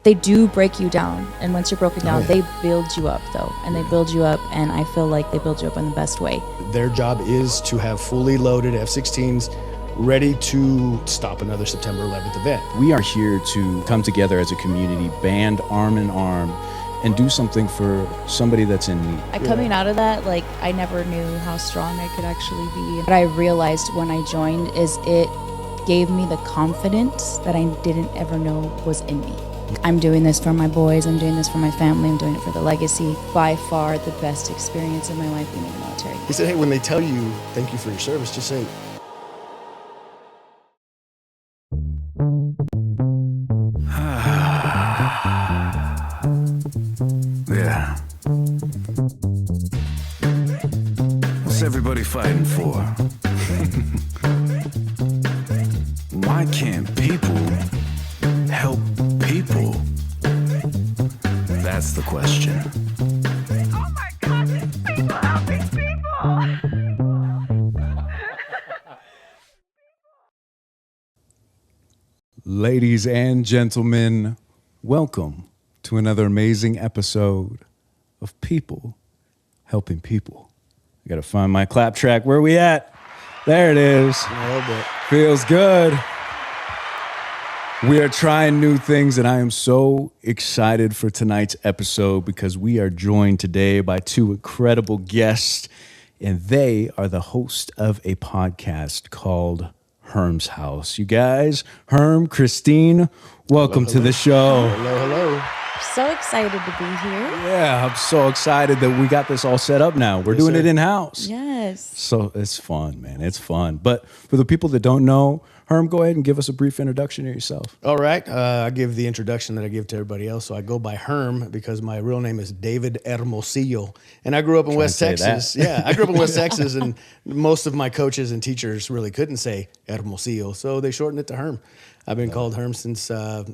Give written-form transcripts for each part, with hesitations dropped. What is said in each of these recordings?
They do break you down, and once you're broken down, they build you up, though, and they build you up, and I feel like they build you up in the best way. Their job is to have fully loaded F-16s ready to stop another September 11th event. We are here to come together as a community, band arm in arm, and do something for somebody that's in need. Coming out of that, like, I never knew how strong I could actually be. What I realized when I joined is it gave me the confidence that I didn't ever know was in me. I'm doing this for my boys, I'm doing this for my family, I'm doing it for the legacy. By far the best experience of my life being in the military. He said, hey, when they tell you thank you for your service, just say, yeah. What's everybody fighting for? Why can't people help people? That's the question. Oh my God, it's people helping people! Ladies and gentlemen, welcome to another amazing episode of People Helping People. I gotta find my clap track. Where are we at? There it is. Feels good. We are trying new things, and I am so excited for tonight's episode because we are joined today by two incredible guests, and they are the host of a podcast called Herms House. You guys, Herm, Christine, welcome to the show. hello. So excited to be here. Yeah, I'm so excited that we got this all set up now. We're doing it in-house. Yes. So it's fun, man. It's fun. But for the people that don't know, Herm, go ahead and give us a brief introduction of yourself. All right. I give the introduction that I give to everybody else. So I go by Herm because my real name is David Hermosillo. And I grew up in West Texas. Yeah, I grew up in West Texas, and most of my coaches and teachers really couldn't say Hermosillo. So they shortened it to Herm. I've been called Herm since, a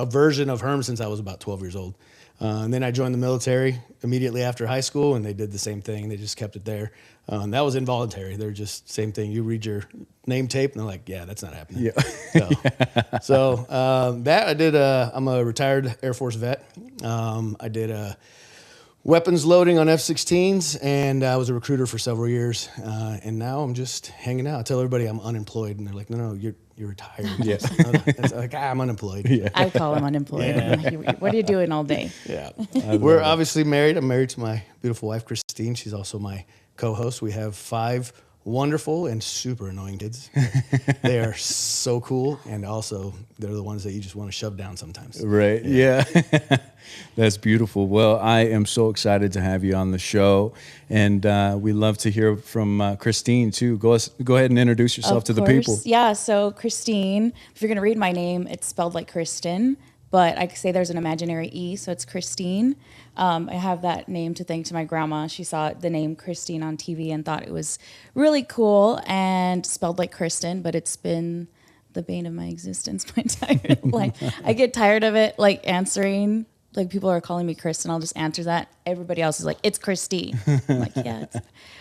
version of Herm since I was about 12 years old. And then I joined the military immediately after high school, and they did the same thing. They just kept it there. That was involuntary. They're just same thing. You read your name tape, and they're like, yeah, that's not happening. Yeah. So that I did. I'm a retired Air Force vet. I did weapons loading on F-16s, and I was a recruiter for several years. And now I'm just hanging out. I tell everybody I'm unemployed, and they're like, no, you're retired. Yeah. It's like, I'm unemployed. Yeah. I call him unemployed. Yeah. What are you doing all day? Yeah. We're obviously married. I'm married to my beautiful wife, Christine. She's also my co-host. We have 5 wonderful and super annoying kids. They are so cool, and also they're the ones that you just want to shove down sometimes. Right. Yeah. That's beautiful. Well, I am so excited to have you on the show, and we love to hear from Christine too. Go ahead and introduce yourself to the people. Yeah. So Christine, if you're going to read my name, it's spelled like Kristen, but I say there's an imaginary E, so it's Christine. I have that name to thank to my grandma. She saw the name Christine on TV and thought it was really cool and spelled like Kristen, but it's been the bane of my existence my entire life. I get tired of it, like answering. Like, people are calling me Kristen, I'll just answer that. Everybody else is like, it's Christine. I'm like, yeah.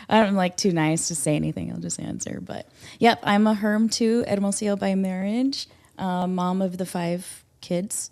I'm like too nice to say anything. I'll just answer. But yep, I'm a Herm too, Hermosillo by marriage, mom of the 5 kids.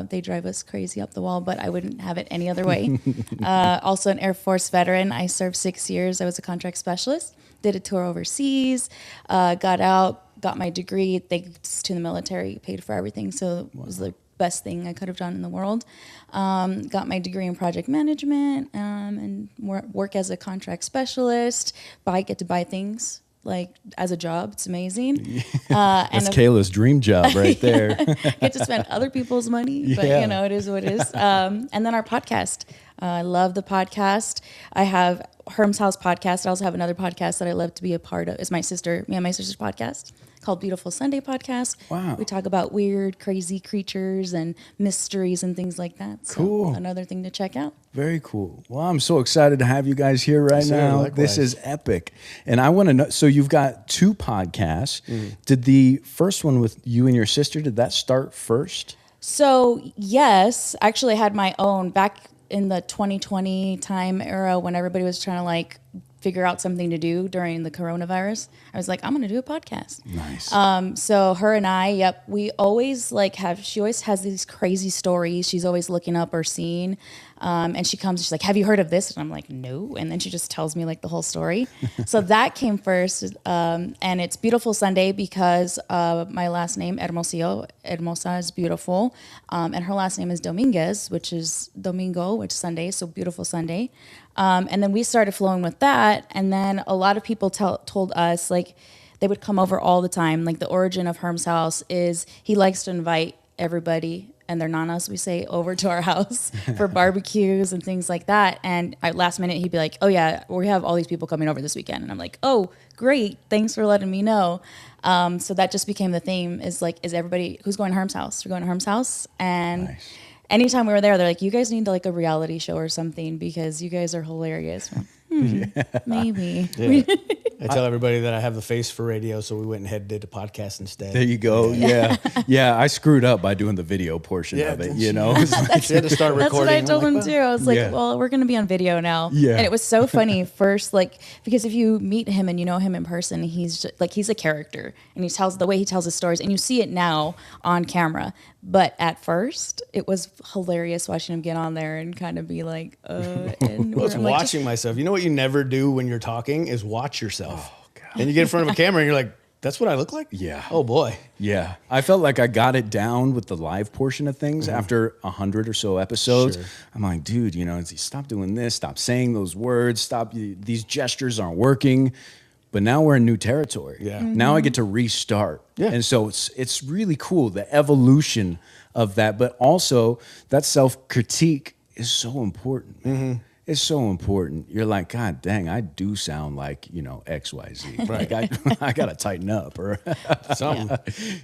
They drive us crazy up the wall, but I wouldn't have it any other way. Also an Air Force veteran. I served 6 years. I was a contract specialist, did a tour overseas, got out, got my degree, thanks to the military, paid for everything. So it was the best thing I could have done in the world. Got my degree in project management, and work as a contract specialist. Get to buy things like as a job. It's amazing. That's Kayla's dream job right there. Get to spend other people's money, but it is what it is. And then our podcast. I love the podcast. I have Herms House Podcast. I also have another podcast that I love to be a part of. It's me and my sister's podcast called Beautiful Sunday Podcast. Wow. We talk about weird, crazy creatures and mysteries and things like that. So cool. Another thing to check out. Very cool. Well, I'm so excited to have you guys here right now. Likewise. This is epic. And I want to know, so you've got 2 podcasts. Did the first one with you and your sister, did that start first? So yes, actually I had my own back in the 2020 time era when everybody was trying to like figure out something to do during the coronavirus, I was like, I'm going to do a podcast. Nice. So her and I, we always she always has these crazy stories. She's always looking up or seeing. And she comes, she's like, have you heard of this? And I'm like, no. And then she just tells me like the whole story. So that came first. And it's Beautiful Sunday because my last name, Hermosa is beautiful. And her last name is Dominguez, which is Domingo, which is Sunday. So Beautiful Sunday. And then we started flowing with that. And then a lot of people told us like they would come over all the time. Like the origin of Herms House is he likes to invite everybody and their nanas, we say, over to our house for barbecues and things like that. And at last minute, he'd be like, oh yeah, we have all these people coming over this weekend. And I'm like, oh, great. Thanks for letting me know. So that just became the theme is everybody who's going to Herms House? We're going to Herms House. And Nice. Anytime we were there, they're like, you guys need like a reality show or something because you guys are hilarious. Maybe. Yeah. I tell everybody that I have the face for radio, so we went ahead and did a podcast instead. There you go. Yeah. Yeah. I screwed up by doing the video portion of it, you know? She had to start recording. That's what I told him too. I was like, Yeah. well, we're going to be on video now. Yeah. And it was so funny first, because if you meet him and you know him in person, he's just, he's a character and he tells the way he tells his stories and you see it now on camera. But at first it was hilarious watching him get on there and kind of be like, and Well, it's I'm like, watching myself. You know what you never do when you're talking is watch yourself. Oh, God. And you get in front of a camera and you're like, that's what I look like? Yeah. Oh, boy. Yeah. I felt like I got it down with the live portion of things after 100 or so episodes. Sure. I'm like, dude, stop doing this, stop saying those words, stop, these gestures aren't working. But now we're in new territory. Yeah. Now I get to restart. Yeah. And so it's really cool, the evolution of that. But also that self-critique is so important. Mm-hmm. It's so important. You're like, God dang, I do sound like, XYZ. Right. Like I got to tighten up. Or Something.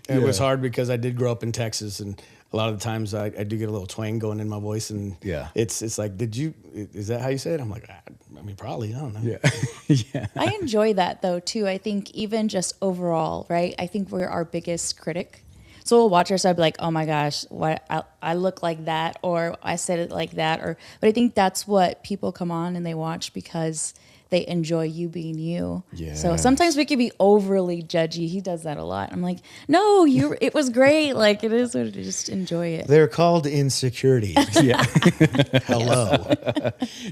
And it was hard because I did grow up in Texas, and a lot of the times I do get a little twang going in my voice, and Yeah. it's like, is that how you say it? I'm like, I mean, probably, I don't know. Yeah. Yeah. I enjoy that though too. I think even just overall, right? I think we're our biggest critic. So we'll watch ourselves be like, oh my gosh, what I look like that, or I said it like that, but I think that's what people come on and they watch because they enjoy you being you. Yes. So sometimes we can be overly judgy. He does that a lot. I'm like, no, it was great. Like it is what it is. Just enjoy it. They're called insecurities. Yeah. Hello.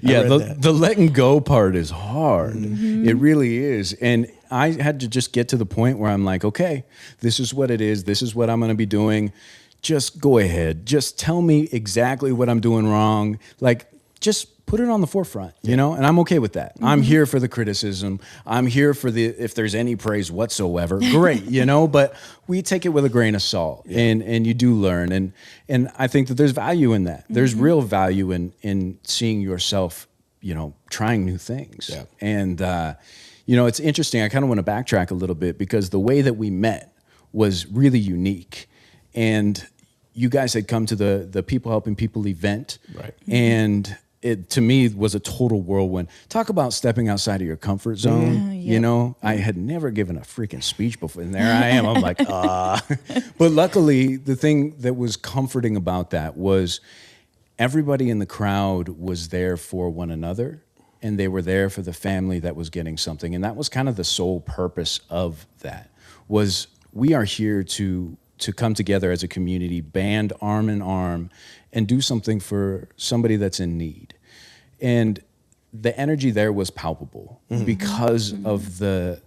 Yeah, the letting go part is hard. Mm-hmm. It really is. And I had to just get to the point where I'm like, okay, this is what it is. This is what I'm going to be doing. Just go ahead. Just tell me exactly what I'm doing wrong. Like, just put it on the forefront, and I'm okay with that. Mm-hmm. I'm here for the criticism. I'm here for if there's any praise whatsoever, great, but we take it with a grain of salt, and you do learn. And I think that there's value in that. There's real value in seeing yourself, trying new things. Yeah. And, it's interesting. I kind of want to backtrack a little bit because the way that we met was really unique. And you guys had come to the People Helping People event. Right. And it, to me, was a total whirlwind. Talk about stepping outside of your comfort zone. Yeah. I had never given a freaking speech before. And there I am. I'm like, But luckily, the thing that was comforting about that was everybody in the crowd was there for one another. And they were there for the family that was getting something. And that was kind of the sole purpose of that, was we are here to come together as a community, band arm in arm, and do something for somebody that's in need. And the energy there was palpable because of the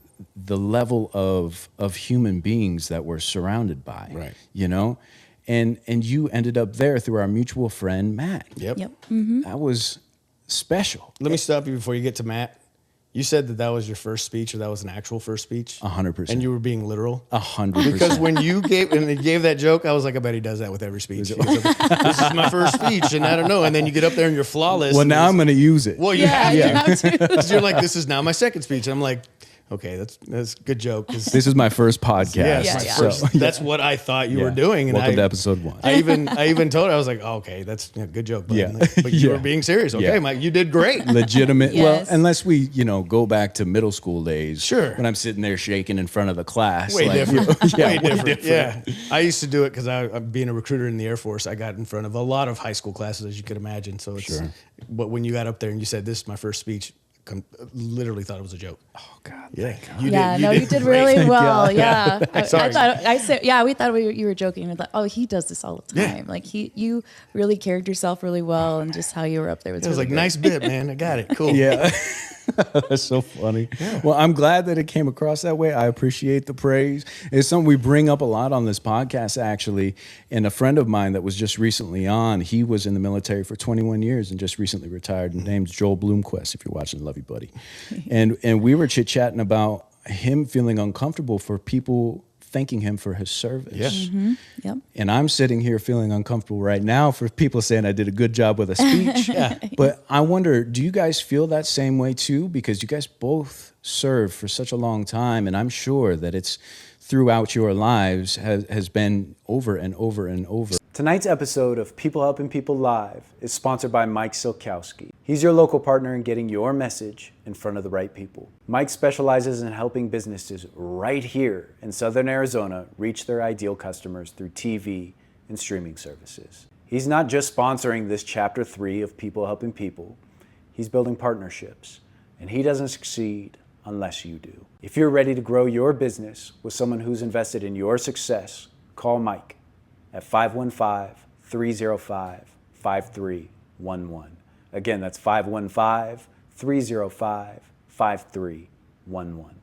level of human beings that we're surrounded by, Right. And you ended up there through our mutual friend, Matt. Yep. That was special. Let me stop you before you get to Matt. You said that was your first speech, or that was an actual first speech? 100%. And you were being literal? 100%. Because when you gave that joke, I was like, I bet he does that with every speech. He goes, this is my first speech, and I don't know. And then you get up there and you're flawless. Well, now I'm going to use it. Well, you Yeah, have you to. have to. 'Cause you're like, this is now my second speech. I'm like, okay, that's a good joke. This is my first podcast. Yeah, Yeah. first, that's what I thought you were doing. And Welcome to episode 1. I even told her, I was like, oh, okay, that's a good joke. But, Yeah. but you Yeah. were being serious. Okay, Yeah. Mike, you did great. Legitimate. Yes. Well, unless we, go back to middle school days. Sure. When I'm sitting there shaking in front of the class. Way like, different. Yeah, way different. Yeah. I used to do it because I'm being a recruiter in the Air Force. I got in front of a lot of high school classes, as you could imagine. So it's, Sure. but when you got up there and you said, this is my first speech, literally thought it was a joke. Oh God. Yeah. You did really well. Yeah. Sorry. We thought you were joking. We thought, oh, he does this all the time. Yeah. Like you really carried yourself really well, and just how you were up there was It was really like, good. nice bit, man. I got it. Cool. Yeah. That's so funny. Yeah. Well, I'm glad that it came across that way. I appreciate the praise. It's something we bring up a lot on this podcast, actually. And a friend of mine that was just recently on, he was in the military for 21 years and just recently retired. His name's Joel Bloomquist, if you're watching, love you, buddy. And we were chit-chatting about him feeling uncomfortable for people thanking him for his service. Yeah. Mm-hmm. Yep. And I'm sitting here feeling uncomfortable right now for people saying I did a good job with a speech. Yeah. But I wonder, do you guys feel that same way too? Because you guys both served for such a long time, and I'm sure that it's throughout your lives has been over and over and over. Tonight's episode of People Helping People Live is sponsored by Mike Silkowski. He's your local partner in getting your message in front of the right people. Mike specializes in helping businesses right here in Southern Arizona reach their ideal customers through TV and streaming services. He's not just sponsoring this chapter 3 of People Helping People, he's building partnerships, and he doesn't succeed unless you do. If you're ready to grow your business with someone who's invested in your success, call Mike at 515-305-5311. Again, that's 515-305-5311.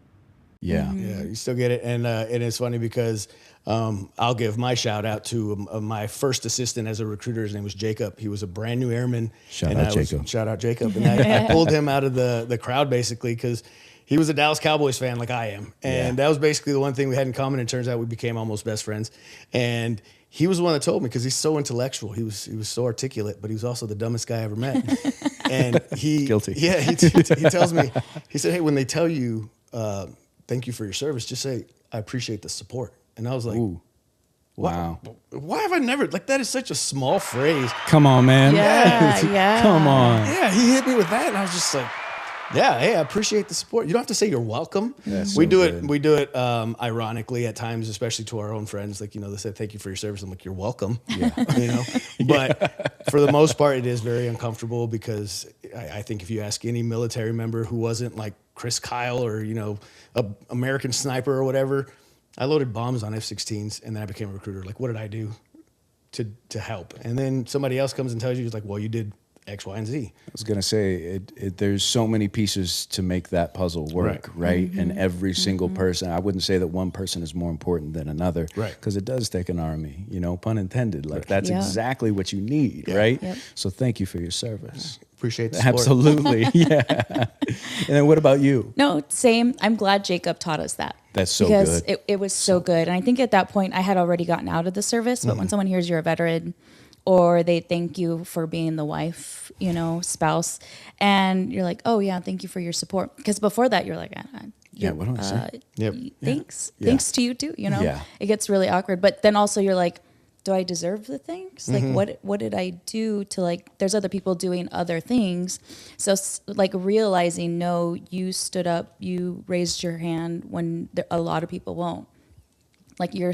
Yeah. Yeah, you still get it. And it's funny because I'll give my shout out to my first assistant as a recruiter. His name was Jacob. He was a brand new airman. Shout out Jacob. Shout out Jacob. And I pulled him out of the crowd basically because he was a Dallas Cowboys fan like I am. And that was basically the one thing we had in common. It turns out we became almost best friends. And he was the one that told me because he's so intellectual. He was so articulate, but he was also the dumbest guy I ever met. And he Guilty. Yeah, he tells me, he said, hey, when they tell you thank you for your service, just say, I appreciate the support. And I was like, Ooh. Wow. Why have I never, like, that is such a small phrase. Come on, man. Yeah. Come on. Yeah, he hit me with that. And I was just like, yeah, hey, I appreciate the support. You don't have to say you're welcome. That's we so do good. it. We do it ironically at times, especially to our own friends. Like, they said, thank you for your service. I'm like, you're welcome. Yeah. But for the most part, it is very uncomfortable because I think if you ask any military member who wasn't like Chris Kyle or, a American sniper or whatever, I loaded bombs on F-16s and then I became a recruiter. Like, what did I do to help? And then somebody else comes and tells you, it's like, well, you did X, Y, and Z. I was going to say, there's so many pieces to make that puzzle work, right? Mm-hmm. And every single person, I wouldn't say that one person is more important than another, right? Because it does take an army, pun intended. Like, that's exactly what you need, right? Yep. So thank you for your service. Appreciate the support. Absolutely, yeah. And then what about you? No, same. I'm glad Jacob taught us that. That's so because good. It was so good. And I think at that point, I had already gotten out of the service, but when someone hears you're a veteran, or they thank you for being the wife, spouse, and you're like, oh yeah, thank you for your support. Because before that, you're like, what do I say? Thanks. Yeah. Thanks to you too. Yeah. It gets really awkward. But then also you're like, do I deserve the thanks? Like, what did I do to there's other people doing other things. So realizing, no, you stood up, you raised your hand when a lot of people won't. Like you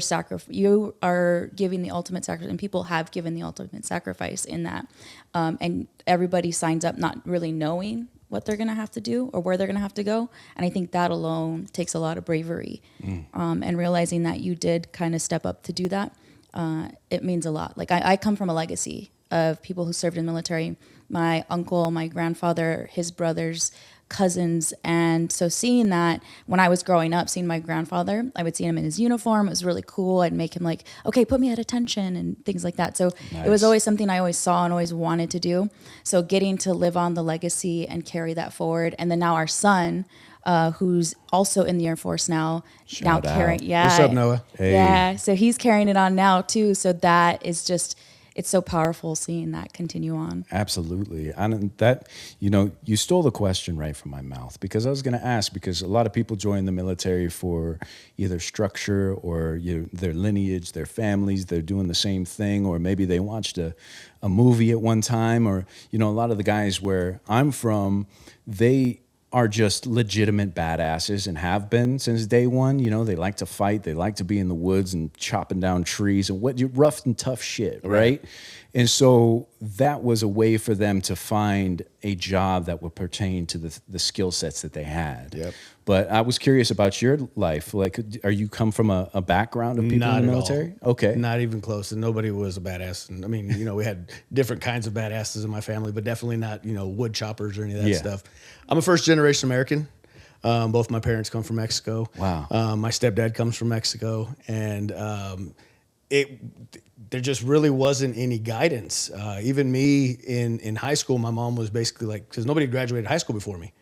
are giving the ultimate sacrifice, and people have given the ultimate sacrifice in that. And everybody signs up not really knowing what they're going to have to do or where they're going to have to go. And I think that alone takes a lot of bravery. And realizing that you did kind of step up to do that, it means a lot. Like I come from a legacy of people who served in the military. My uncle, my grandfather, his brothers, cousins. And so seeing that when I was growing up, seeing my grandfather, I would see him in his uniform. It was really cool. I'd make him like, okay, put me at attention and things like that. So It was always something I always saw and always wanted to do. So getting to live on the legacy and carry that forward. And then now our son, who's also in the Air Force now carrying. Yeah. What's up, Noah? Hey. Yeah. So he's carrying it on now too. So that is just, it's so powerful seeing that continue on. Absolutely. And that, you stole the question right from my mouth, because I was going to ask, because a lot of people join the military for either structure or their lineage, their families, they're doing the same thing, or maybe they watched a movie at one time, or, a lot of the guys where I'm from, they are just legitimate badasses and have been since day one. They like to fight. They like to be in the woods and chopping down trees and rough and tough shit, right? And so that was a way for them to find a job that would pertain to the skill sets that they had. Yep. But I was curious about your life. Like, are you come from a background of people Not in the at military? all. Okay. Not even close. And nobody was a badass. And I mean, we had different kinds of badasses in my family, but definitely not, wood choppers or any of that stuff. I'm a first generation American. Both my parents come from Mexico. Wow. My stepdad comes from Mexico. And there just really wasn't any guidance. Even me in high school, my mom was basically like, because nobody graduated high school before me.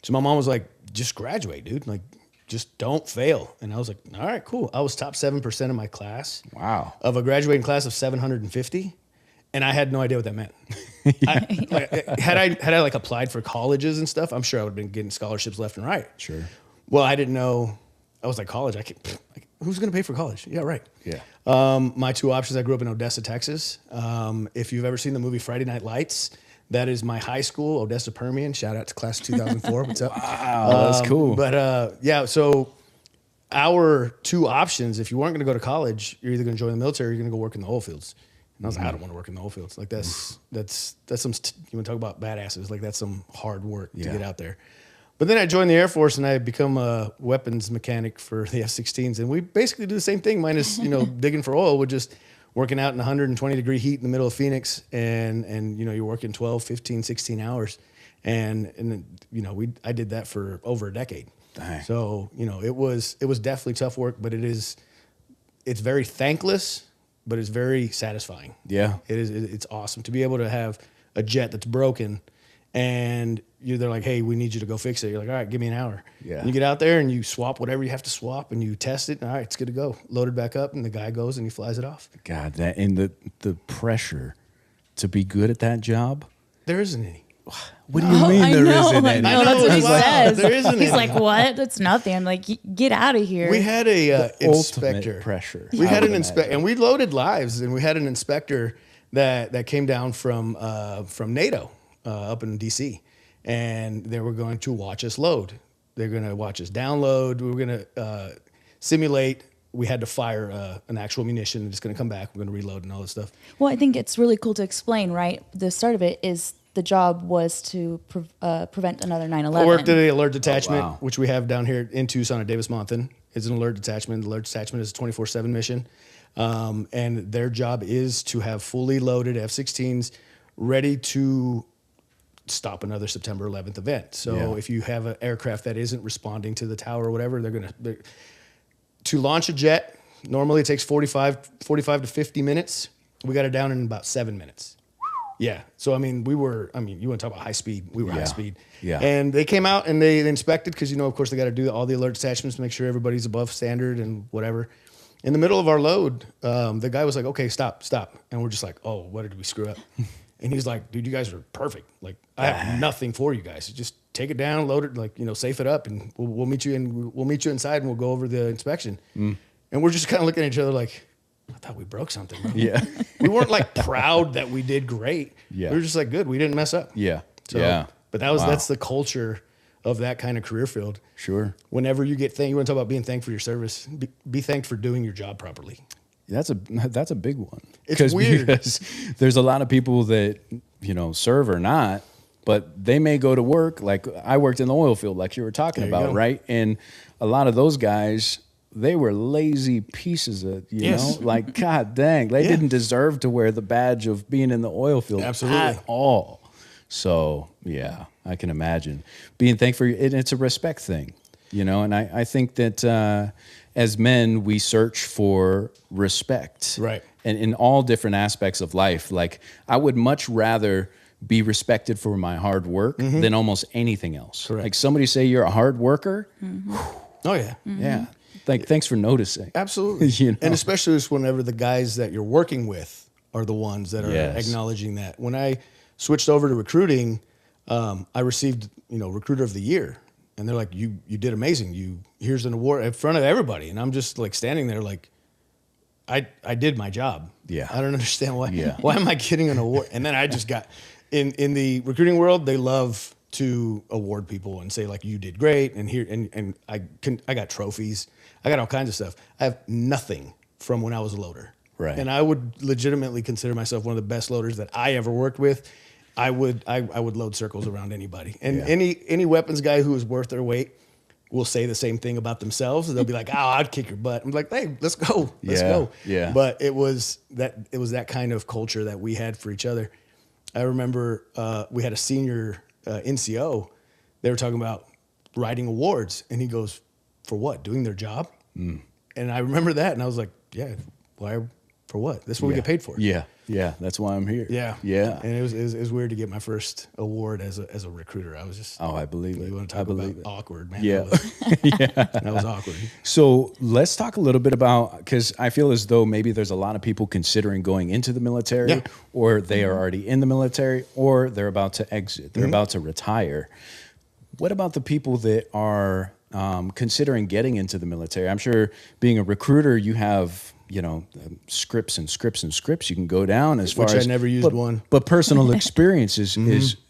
So my mom was like, just graduate, dude. Like, just don't fail. And I was like, all right, cool. I was top 7% of my class. Wow. Of a graduating class of 750. And I had no idea what that meant. Had I like applied for colleges and stuff, I'm sure I would have been getting scholarships left and right. Sure. Well, I didn't know. I was like, college? Who's going to pay for college? Yeah, right. Yeah. My two options, I grew up in Odessa, Texas. If you've ever seen the movie Friday Night Lights, that is my high school, Odessa Permian. Shout out to class of 2004. What's up? Wow, that's cool. But so our two options, if you weren't going to go to college, you're either going to join the military or you're going to go work in the oil fields. And I was like, I don't want to work in the oil fields. Like that's some, you want to talk about badasses. Like that's some hard work to get out there. But then I joined the Air Force and I become a weapons mechanic for the F-16s. And we basically do the same thing, minus, digging for oil. We're just working out in 120 degree heat in the middle of Phoenix. And you're working 12, 15, 16 hours. And I did that for over a decade. Dang. So, it was definitely tough work, but it's very thankless, but it's very satisfying. Yeah. It's awesome to be able to have a jet that's broken and they're like, hey, we need you to go fix it. You're like, all right, give me an hour. Yeah. And you get out there and you swap whatever you have to swap and you test it. And, all right, it's good to go. Load it back up and the guy goes and he flies it off. God, that and the pressure to be good at that job. There isn't any. What do you mean there isn't any? No, that's what he says. There isn't He's any. like, what? That's nothing. I'm like, get out of here. We had a inspector. Ultimate pressure. We I had would an inspector, and we loaded lives, and we had an inspector that came down from NATO up in DC, and they were going to watch us load. They're going to watch us download. We were going to simulate. We had to fire an actual munition. It's going to come back. We're going to reload and all this stuff. Well, I think it's really cool to explain, right? The start of it is the job was to prevent another 9/11. I worked at the alert detachment, wow. which we have down here in Tucson at Davis-Monthan. It's an alert detachment. The alert detachment is a 24/7 mission. And their job is to have fully loaded F-16s ready to stop another September 11th event. So if you have an aircraft that isn't responding to the tower or whatever, to launch a jet, normally it takes 45 to 50 minutes. We got it down in about 7 minutes. Yeah. So, you want to talk about high speed. We were high speed. Yeah. And they came out and they inspected because, of course, they got to do all the alert detachments to make sure everybody's above standard and whatever. In the middle of our load, the guy was like, okay, stop. And we're just like, oh, what did we screw up? And he's like, dude, you guys are perfect. Like, I have nothing for you guys. Just take it down, load it, safe it up, and we'll meet you inside and we'll go over the inspection. And we're just kind of looking at each other like, I thought we broke something, bro. Yeah. We weren't like proud that we did great. Yeah. We were just like, good, we didn't mess up. Yeah. So, yeah. But that's the culture of that kind of career field. Sure. Whenever you get you want to talk about being thanked for your service, be thanked for doing your job properly. That's a big one. It's weird. Because there's a lot of people that, serve or not, but they may go to work. Like I worked in the oil field, like you were talking about, right? And a lot of those guys, they were lazy pieces of, like, God dang, they didn't deserve to wear the badge of being in the oil field at all. So, yeah, I can imagine being thankful. And it's a respect thing, and I think that as men, we search for respect. Right. And in all different aspects of life. Like, I would much rather be respected for my hard work than almost anything else. Correct. Like somebody say you're a hard worker. Oh, yeah. Yeah. Thanks for noticing. Absolutely. And especially whenever the guys that you're working with are the ones that are acknowledging that. When I switched over to recruiting, I received, Recruiter of the Year. And they're like, you did amazing. Here's an award in front of everybody. And I'm just like standing there like, I did my job. Yeah. I don't understand why. Yeah. Why am I getting an award? And then I just got, in the recruiting world, they love to award people and say like, you did great. And here, and I got trophies. I got all kinds of stuff. I have nothing from when I was a loader. Right. And I would legitimately consider myself one of the best loaders that I ever worked with. I would load circles around anybody. And any weapons guy who is worth their weight will say the same thing about themselves. They'll be like, "Oh, I'd kick your butt." I'm like, "Hey, let's go. Let's go." Yeah. But it was that kind of culture that we had for each other. I remember we had a senior NCO. They were talking about writing awards, and he goes, "For what? Doing their job?" And I remember that, and I was like, "Yeah, why? For what? This is what we get paid for." Yeah. That's why I'm here. Yeah. And it was weird to get my first award as a recruiter. I was just I believe it. You want to talk about awkward, man? Yeah. That was awkward. So let's talk a little bit about, because I feel as though maybe there's a lot of people considering going into the military, or they are already in the military, or they're about to exit. They're about to retire. What about the people that are considering getting into the military? I'm sure being a recruiter, you have scripts and scripts and scripts you can go down as far as. Which I never used one. But personal experience is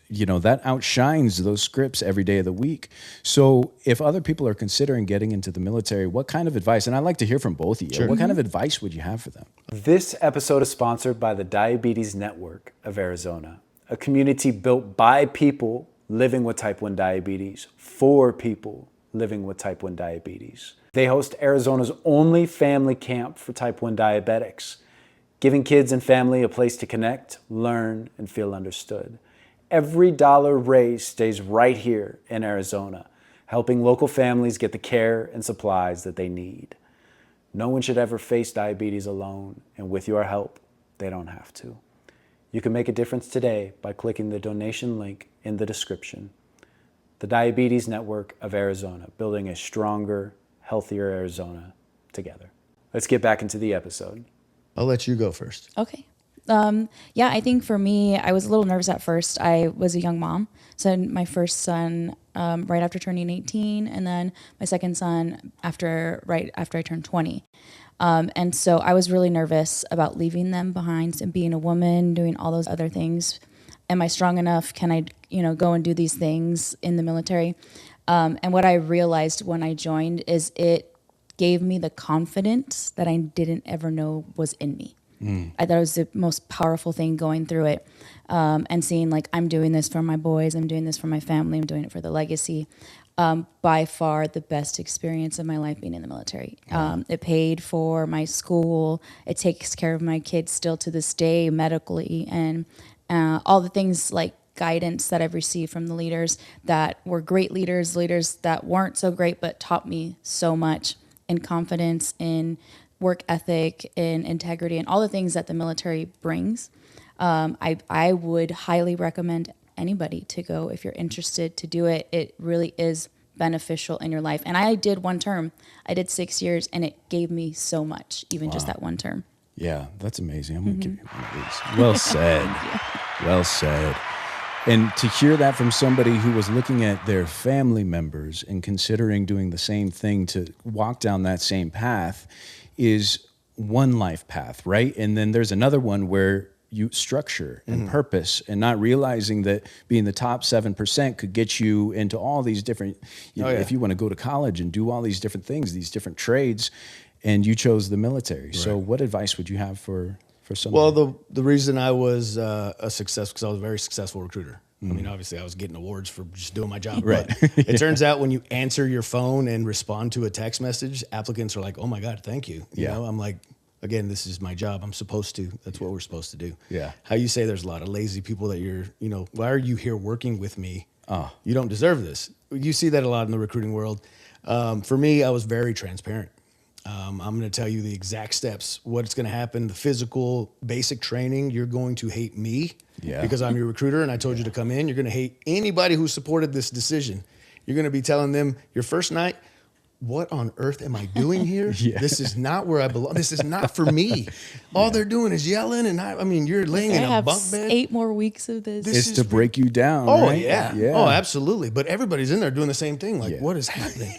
that outshines those scripts every day of the week. So if other people are considering getting into the military, what kind of advice, and I'd like to hear from both of you, what kind of advice would you have for them? This episode is sponsored by the Diabetes Network of Arizona, a community built by people living with type 1 diabetes for people living with type 1 diabetes. They host Arizona's only family camp for type 1 diabetics, giving kids and family a place to connect, learn, and feel understood. Every dollar raised stays right here in Arizona, helping local families get the care and supplies that they need. No one should ever face diabetes alone, and with your help, they don't have to. You can make a difference today by clicking the donation link in the description. The Diabetes Network of Arizona, building a stronger, healthier Arizona together. Let's get back into the episode. I'll let you go first. Okay. I think for me, I was a little nervous at first. I was a young mom. So my first son right after turning 18, and then my second son right after I turned 20. And so I was really nervous about leaving them behind and being a woman, doing all those other things. Am I strong enough? Can I, go and do these things in the military? And what I realized when I joined is it gave me the confidence that I didn't ever know was in me. I thought it was the most powerful thing going through it, and seeing like, I'm doing this for my boys, I'm doing this for my family, I'm doing it for the legacy. By far the best experience of my life being in the military. It paid for my school. It takes care of my kids still to this day medically, and all the things like guidance that I've received from the leaders that were great leaders that weren't so great, but taught me so much in confidence, in work ethic, in integrity, and all the things that the military brings. I would highly recommend anybody to go if you're interested to do it. It really is beneficial in your life. And I did one term. I did 6 years, and it gave me so much, even just that one term. Yeah, that's amazing. I'm going to give you one of these. Well said. Well said. And to hear that from somebody who was looking at their family members and considering doing the same thing to walk down that same path is one life path, right? And then there's another one where you structure and purpose, and not realizing that being the top 7% could get you into all these different, if you want to go to college and do all these different things, these different trades, and you chose the military. Right. So what advice would you have for somebody? Well, the reason I was a success, because I was a very successful recruiter. I mean, obviously I was getting awards for just doing my job. Right. But it turns out when you answer your phone and respond to a text message, applicants are like, "Oh my God, thank you." You know, I'm like, again, this is my job. I'm supposed to. That's what we're supposed to do. Yeah. How you say there's a lot of lazy people that why are you here working with me? You don't deserve this. You see that a lot in the recruiting world. For me, I was very transparent. I'm going to tell you the exact steps, what's going to happen, the physical, basic training. You're going to hate me because I'm your recruiter, and I told you to come in. You're going to hate anybody who supported this decision. You're going to be telling them your first night, what on earth am I doing here? This is not where I belong. This is not for me. All they're doing is yelling, and you're laying in a bunk bed. 8 more weeks of this. It's to break you down. Oh, right? yeah. Oh, absolutely. But everybody's in there doing the same thing. Like, what is happening?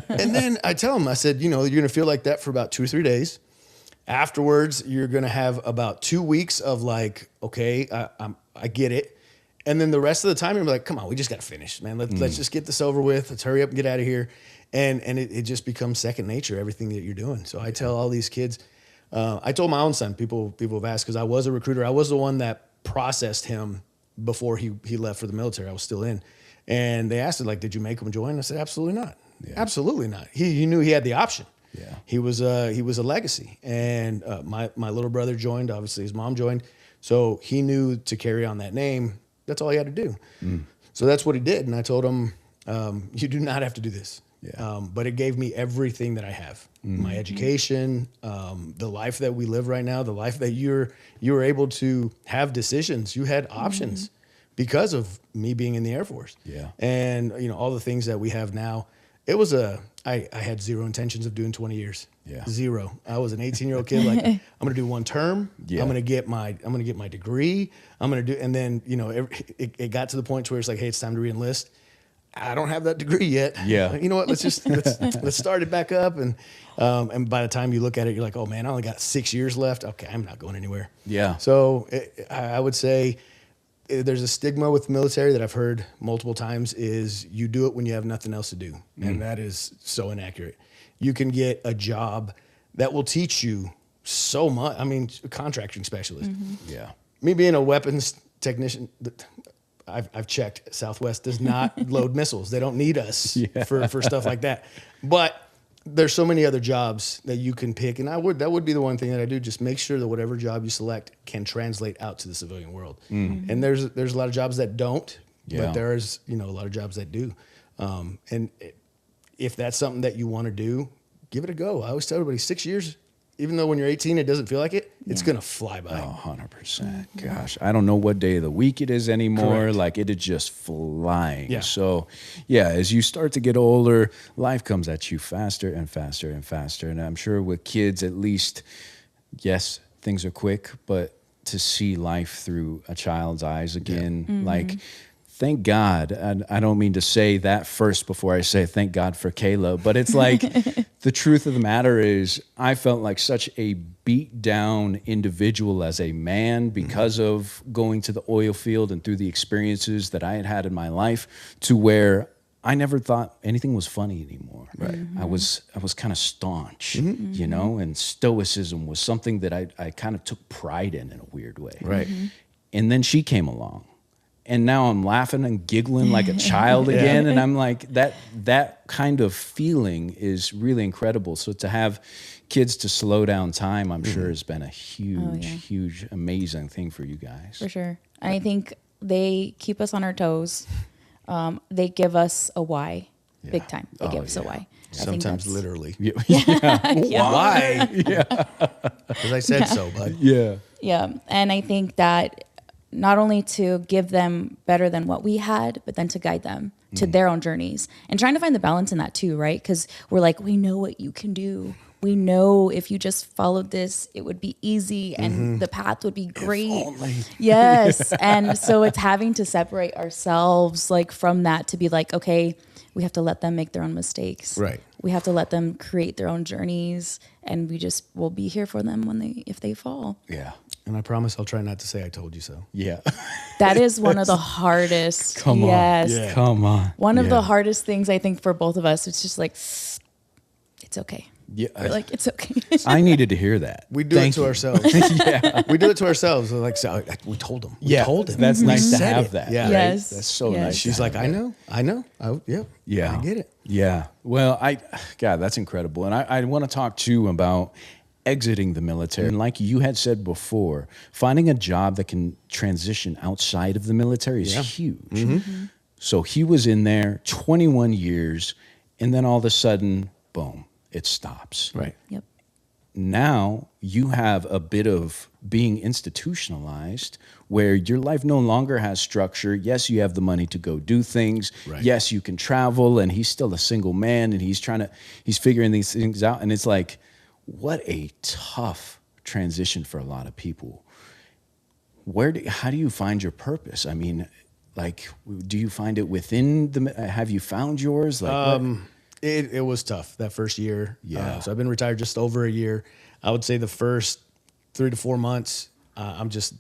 And then I tell them, I said, you're going to feel like that for about 2 or 3 days. Afterwards, you're going to have about 2 weeks of like, okay, I get it. And then the rest of the time, you're like, come on, we just got to finish, man. Let's just get this over with. Let's hurry up and get out of here. And it just becomes second nature, everything that you're doing. So I tell all these kids, I told my own son, people have asked, because I was a recruiter. I was the one that processed him before he left for the military. I was still in. And they asked him, like, did you make him join? I said, absolutely not. Yeah. Absolutely not. He knew he had the option. Yeah. He was a legacy. And my little brother joined. Obviously, his mom joined. So he knew to carry on that name. That's all he had to do. So that's what he did. And I told him, you do not have to do this. Yeah. But it gave me everything that I have. My education, the life that we live right now, the life that you were able to have decisions. You had options because of me being in the Air Force. Yeah. And, all the things that we have now. It was I had zero intentions of doing 20 years. Yeah. Zero. I was an 18-year-old kid. Like, I'm going to do one term. Yeah. I'm going to get my degree. I'm going to do, and then, it got to the point where it's like, hey, it's time to re-enlist. I don't have that degree yet. Yeah. You know what? Let's start it back up. And by the time you look at it, you're like, oh man, I only got 6 years left. Okay, I'm not going anywhere. Yeah. So I would say there's a stigma with the military that I've heard multiple times is you do it when you have nothing else to do. And that is so inaccurate. You can get a job that will teach you so much. I mean, a contracting specialist. Yeah. Me being a weapons technician, I've checked. Southwest does not load missiles. They don't need us for stuff like that. But there's so many other jobs that you can pick, and that would be the one thing that I do. Just make sure that whatever job you select can translate out to the civilian world. And there's a lot of jobs that don't, but there's a lot of jobs that do. And if that's something that you want to do, give it a go. I always tell everybody 6 years. Even though when you're 18, it doesn't feel like it, it's going to fly by. Oh, 100%. Gosh, I don't know what day of the week it is anymore. Correct. Like, it is just flying. Yeah. So, as you start to get older, life comes at you faster and faster and faster. And I'm sure with kids, at least, yes, things are quick, but to see life through a child's eyes again, like, thank God. And I don't mean to say that first before I say thank God for Kayla, but it's like the truth of the matter is I felt like such a beat down individual as a man because of going to the oil field and through the experiences that I had had in my life, to where I never thought anything was funny anymore. Right. I was kind of staunch, and stoicism was something that I kind of took pride in a weird way. Right. And then she came along. And now I'm laughing and giggling like a child again. And I'm like, that kind of feeling is really incredible. So to have kids to slow down time, I'm sure has been a huge, amazing thing for you guys. For sure. I think they keep us on our toes. They give us a why, big time. They give us a why. Sometimes literally. Why? Because I said so, bud. Yeah. Yeah. And I think that not only to give them better than what we had, but then to guide them to their own journeys and trying to find the balance in that too, right? Because we're like, we know what you can do. We know if you just followed this, it would be easy and the path would be great. Yes. And so it's having to separate ourselves like from that to be like, okay, we have to let them make their own mistakes. Right. We have to let them create their own journeys, and we just will be here for them if they fall. Yeah. And I promise I'll try not to say I told you so. Yeah. That is one of the hardest. Come on. Yes. Yeah. Come on. One of the hardest things I think for both of us. It's just like, it's okay. Yeah. We're like, it's okay. I needed to hear that. We do it to ourselves. We do it to ourselves. Like, so we told him. We told him. That's nice to said have it. that. Yeah. Yes. That's so Yes. nice. She's like, I know. Yeah. I get it. Yeah. Well, God, that's incredible. And I want to talk too about exiting the military. And like you had said before, finding a job that can transition outside of the military is huge. So he was in there 21 years, and then all of a sudden, boom, it stops. Right. Yep. Now you have a bit of being institutionalized where your life no longer has structure. Yes, you have the money to go do things. Right. Yes, you can travel, and he's still a single man, and he's figuring these things out. And it's like, what a tough transition for a lot of people. How do you find your purpose? I mean, like, do you find it within have you found yours? Like, It was tough that first year. Yeah. So I've been retired just over a year. I would say the first 3 to 4 months, I'm just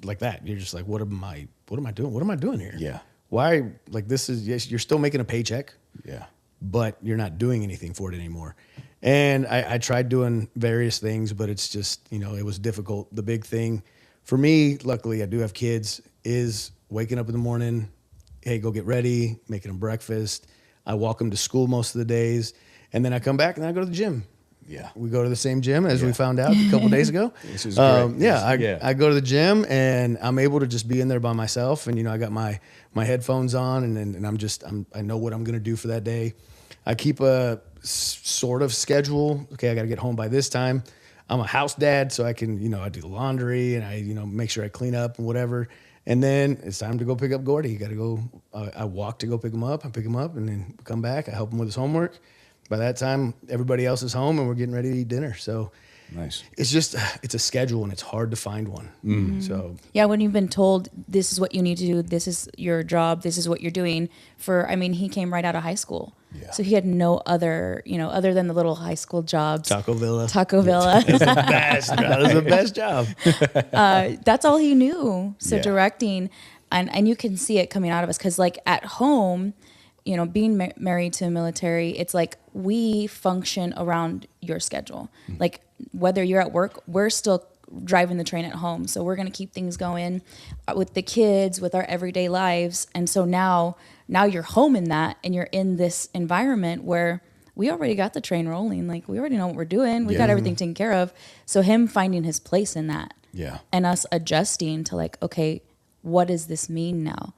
like that. You're just like, what am I doing? What am I doing here? Yeah. Why? Like, this is, yes, you're still making a paycheck. Yeah. But you're not doing anything for it anymore. And I tried doing various things, but it's just, it was difficult. The big thing for me, luckily I do have kids, is waking up in the morning, hey, go get ready, making them breakfast. I walk them to school most of the days. And then I come back and I go to the gym. Yeah. We go to the same gym as we found out a couple days ago. This is great. I go to the gym and I'm able to just be in there by myself. And, I got my headphones on and I know what I'm going to do for that day. I keep a sort of schedule. Okay, I got to get home by this time. I'm a house dad, so I can, I do the laundry and I, make sure I clean up and whatever. And then it's time to go pick up Gordy. You got to go. I walk to go pick him up. I pick him up and then come back. I help him with his homework. By that time, everybody else is home and we're getting ready to eat dinner. So nice. It's just, it's a schedule and it's hard to find one. So yeah, when you've been told this is what you need to do, this is your job, this is what you're doing he came right out of high school. Yeah. So he had no other, other than the little high school jobs. Taco Villa. That was the best. That was the best job. That's all he knew. So Yeah. directing, and you can see it coming out of us. Cause like at home, being married to a military, it's like we function around your schedule. Like whether you're at work, we're still driving the train at home. So we're going to keep things going with the kids, with our everyday lives. And so now you're home in that and you're in this environment where we already got the train rolling. Like we already know what we're doing. We got everything taken care of. So him finding his place in that and us adjusting to like, okay, what does this mean now?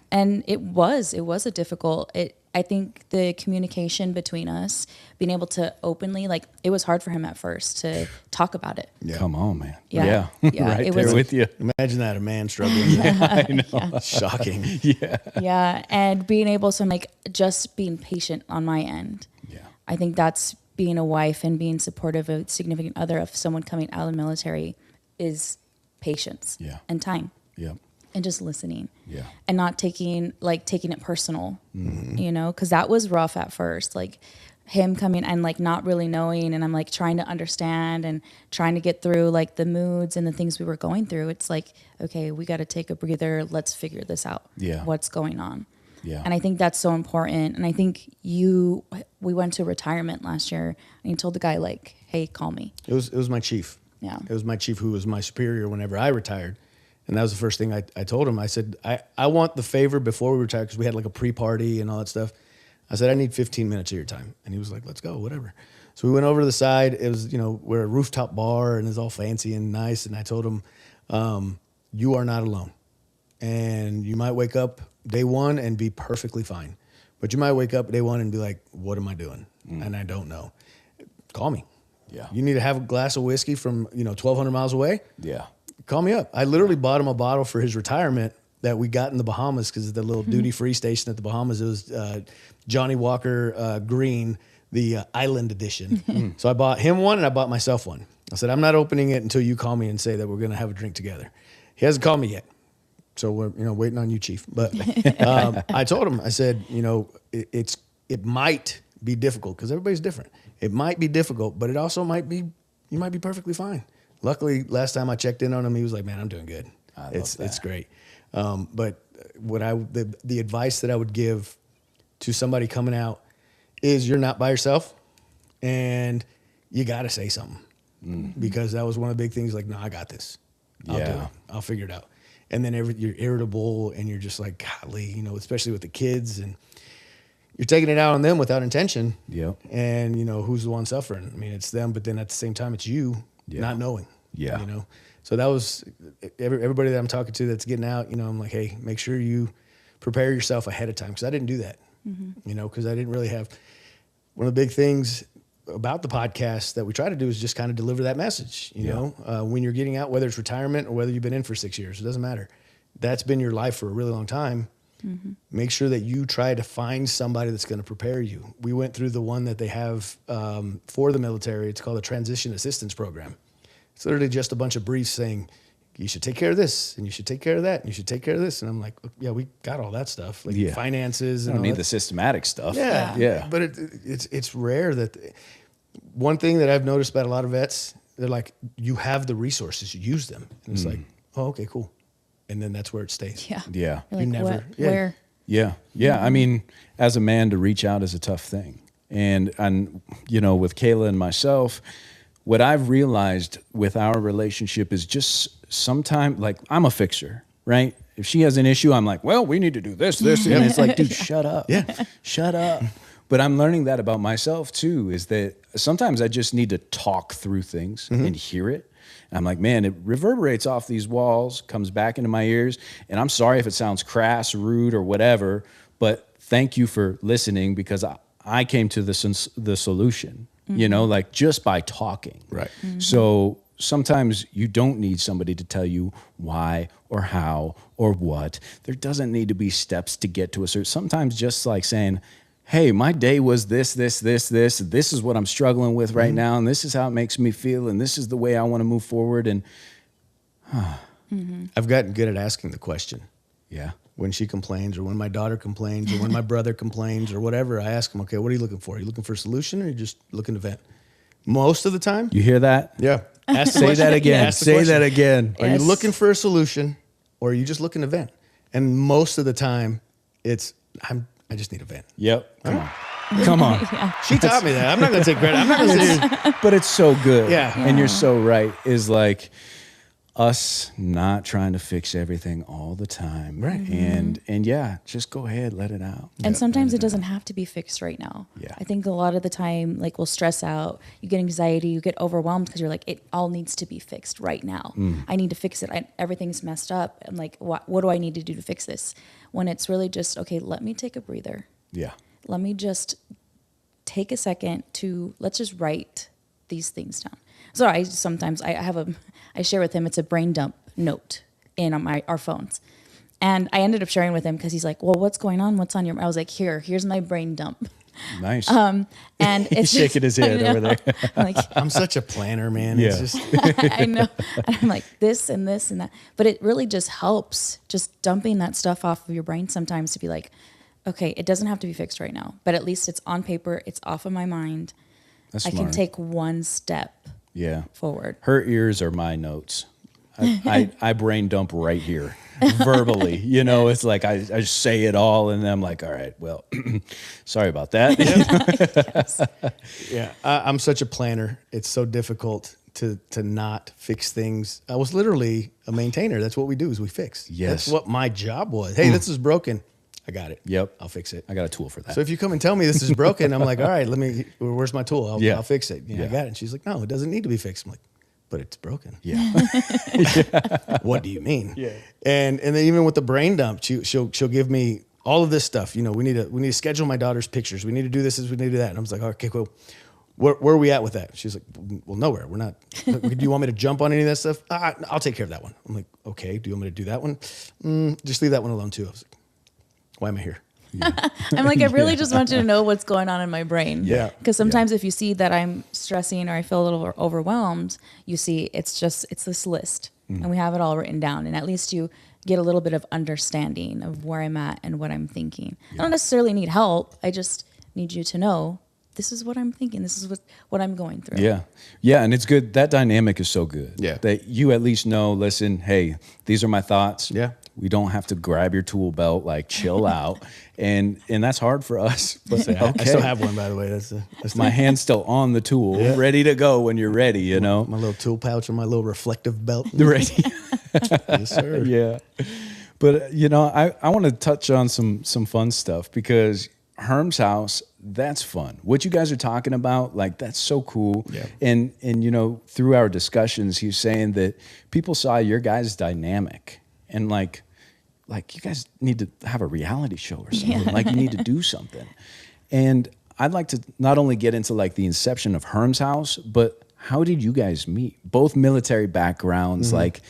And it was a difficult, I think the communication between us, being able to openly, like it was hard for him at first to talk about it. Yeah. Come on, man. Yeah. Right it there was, with you. Imagine that, a man struggling. I know. Shocking. Yeah. And being able to like just being patient on my end. Yeah. I think that's being a wife and being supportive of a significant other of someone coming out of the military is patience and time. Yeah. And just listening. Yeah. And not taking it personal, because that was rough at first. Like him coming and like not really knowing, and I'm like trying to understand and trying to get through like the moods and the things we were going through. It's like, okay, we got to take a breather. Let's figure this out. Yeah. What's going on? Yeah. And I think that's so important. And I think we went to retirement last year and you told the guy like, hey, call me. It was my chief. Yeah. It was my chief who was my superior whenever I retired. And that was the first thing I told him. I said, I want the favor before we retire, because we had like a pre-party and all that stuff. I said, I need 15 minutes of your time. And he was like, let's go, whatever. So we went over to the side. It was, we're a rooftop bar and it's all fancy and nice. And I told him, you are not alone. And you might wake up day one and be perfectly fine. But you might wake up day one and be like, what am I doing? And I don't know. Call me. Yeah. You need to have a glass of whiskey from, 1,200 miles away. Yeah. Call me up. I literally bought him a bottle for his retirement that we got in the Bahamas, because the little duty-free station at the Bahamas, it was Johnny Walker Green, the Island edition. So I bought him one and I bought myself one. I said, I'm not opening it until you call me and say that we're going to have a drink together. He hasn't called me yet. So we're waiting on you, Chief. But I told him, I said, it might be difficult because everybody's different. It might be difficult, but it also might be, you might be perfectly fine. Luckily, last time I checked in on him, he was like, man, I'm doing good. It's great. But what the advice that I would give to somebody coming out is you're not by yourself and you got to say something, because that was one of the big things. Like, no, I got this. I'll do it. I'll figure it out. And then you're irritable and you're just like, golly, especially with the kids, and you're taking it out on them without intention. Yep. And who's the one suffering? I mean, it's them, but then at the same time, it's you not knowing. Yeah. So that was everybody that I'm talking to that's getting out, I'm like, hey, make sure you prepare yourself ahead of time. Because I didn't do that, because I didn't really have, one of the big things about the podcast that we try to do is just kind of deliver that message, you know, when you're getting out, whether it's retirement or whether you've been in for 6 years, it doesn't matter. That's been your life for a really long time. Make sure that you try to find somebody that's going to prepare you. We went through the one that they have for the military. It's called a transition assistance program. It's literally just a bunch of briefs saying, you should take care of this, and you should take care of that, and you should take care of this. And I'm like, yeah, we got all that stuff, like finances. I And don't need the systematic stuff. Yeah. But it's rare that one thing that I've noticed about a lot of vets, they're like, you have the resources, you use them. And it's like, oh, okay, cool. And then that's where it stays. Yeah. Yeah. You're like, never- where? Yeah. I mean, as a man, to reach out is a tough thing. And with Kayla and myself, what I've realized with our relationship is just sometimes, like, I'm a fixer, right? If she has an issue, I'm like, well, we need to do this. And it's like, dude, shut up. Yeah. Shut up. But I'm learning that about myself too, is that sometimes I just need to talk through things and hear it. And I'm like, man, it reverberates off these walls, comes back into my ears. And I'm sorry if it sounds crass, rude, or whatever, but thank you for listening, because I came to the solution, like just by talking. Right. So sometimes you don't need somebody to tell you why or how or what. There doesn't need to be steps to get to a certain. Sometimes just like saying, hey, my day was this. This is what I'm struggling with right now, and this is how it makes me feel, and this is the way I want to move forward. And I've gotten good at asking the question. yeah, When she complains, or when my daughter complains, or when my brother complains, or whatever, I ask them, okay, what are you looking for? Are you looking for a solution, or are you just looking to vent? Most of the time, you hear that? yeah. Ask the Say question. that again. Ask the Say question. that again. Are you Yes. looking for a solution, or are you just looking to vent? And most of the time, I just need a vent. Yep. Come on. She taught me that. I'm not going to take credit. I'm not going to say. But it's so good. Yeah. And you're so right. Is like us not trying to fix everything all the time. Right. And yeah, just go ahead, let it out. And sometimes it doesn't have to be fixed right now. Yeah. I think a lot of the time, like, we'll stress out, you get anxiety, you get overwhelmed because you're like, it all needs to be fixed right now. I need to fix it. Everything's messed up. And like, what do I need to do to fix this? When it's really just, okay, let me take a breather. Yeah. Let me just take a second let's just write these things down. So I share with him, it's a brain dump note in our phones. And I ended up sharing with him because he's like, well, what's going on? What's on your, I was like, here's my brain dump. Nice. And He's it's shaking his head over there. I'm like, I'm such a planner, man. Yeah. It's just, I know. And I'm like, this and this and that. But it really just helps, just dumping that stuff off of your brain sometimes, to be like, okay, it doesn't have to be fixed right now, but at least it's on paper. It's off of my mind. That's I smart. can take one step forward. Her ears are my notes. I brain dump right here, verbally. It's like I just say it all, and then I'm like, all right, well, sorry about that. yeah. I'm such a planner. It's so difficult to not fix things. I was literally a maintainer. That's what we do, is we fix. Yes. That's what my job was. Hey, this is broken. I got it. Yep. I'll fix it. I got a tool for that. So if you come and tell me this is broken, I'm like, all right, where's my tool? I'll fix it. I got it. And she's like, no, it doesn't need to be fixed. I'm like, but it's broken. Yeah. What do you mean? Yeah. And then even with the brain dump, she'll give me all of this stuff. We need to schedule my daughter's pictures. We need to do this. We need to do that. And I was like, okay, cool. Where are we at with that? She's like, well, nowhere. We're not. Do you want me to jump on any of that stuff? I'll take care of that one. I'm like, okay. Do you want me to do that one? Just leave that one alone too. I was like, why am I here? I'm like, I really just want you to know what's going on in my brain. Yeah. Because sometimes if you see that I'm stressing or I feel a little overwhelmed, you see it's this list and we have it all written down. And at least you get a little bit of understanding of where I'm at and what I'm thinking. I don't necessarily need help. I just need you to know this is what I'm thinking. This is what I'm going through. Yeah. Yeah. And it's good. That dynamic is so good. Yeah. That you at least know, listen, hey, these are my thoughts. Yeah. We don't have to grab your tool belt, like chill out. And that's hard for us. But I still have one, by the way. That's my hand's still on the tool, ready to go when you're ready, my little tool pouch and my little reflective belt. Ready. Yes, sir. Yeah. But, I want to touch on some fun stuff, because Herms House, that's fun. What you guys are talking about, like, that's so cool. Yeah. And through our discussions, he's saying that people saw your guys' dynamic and like you guys need to have a reality show or something. Yeah. Like, you need to do something. And I'd like to not only get into like the inception of Herms House, but how did you guys meet? Both military backgrounds, like,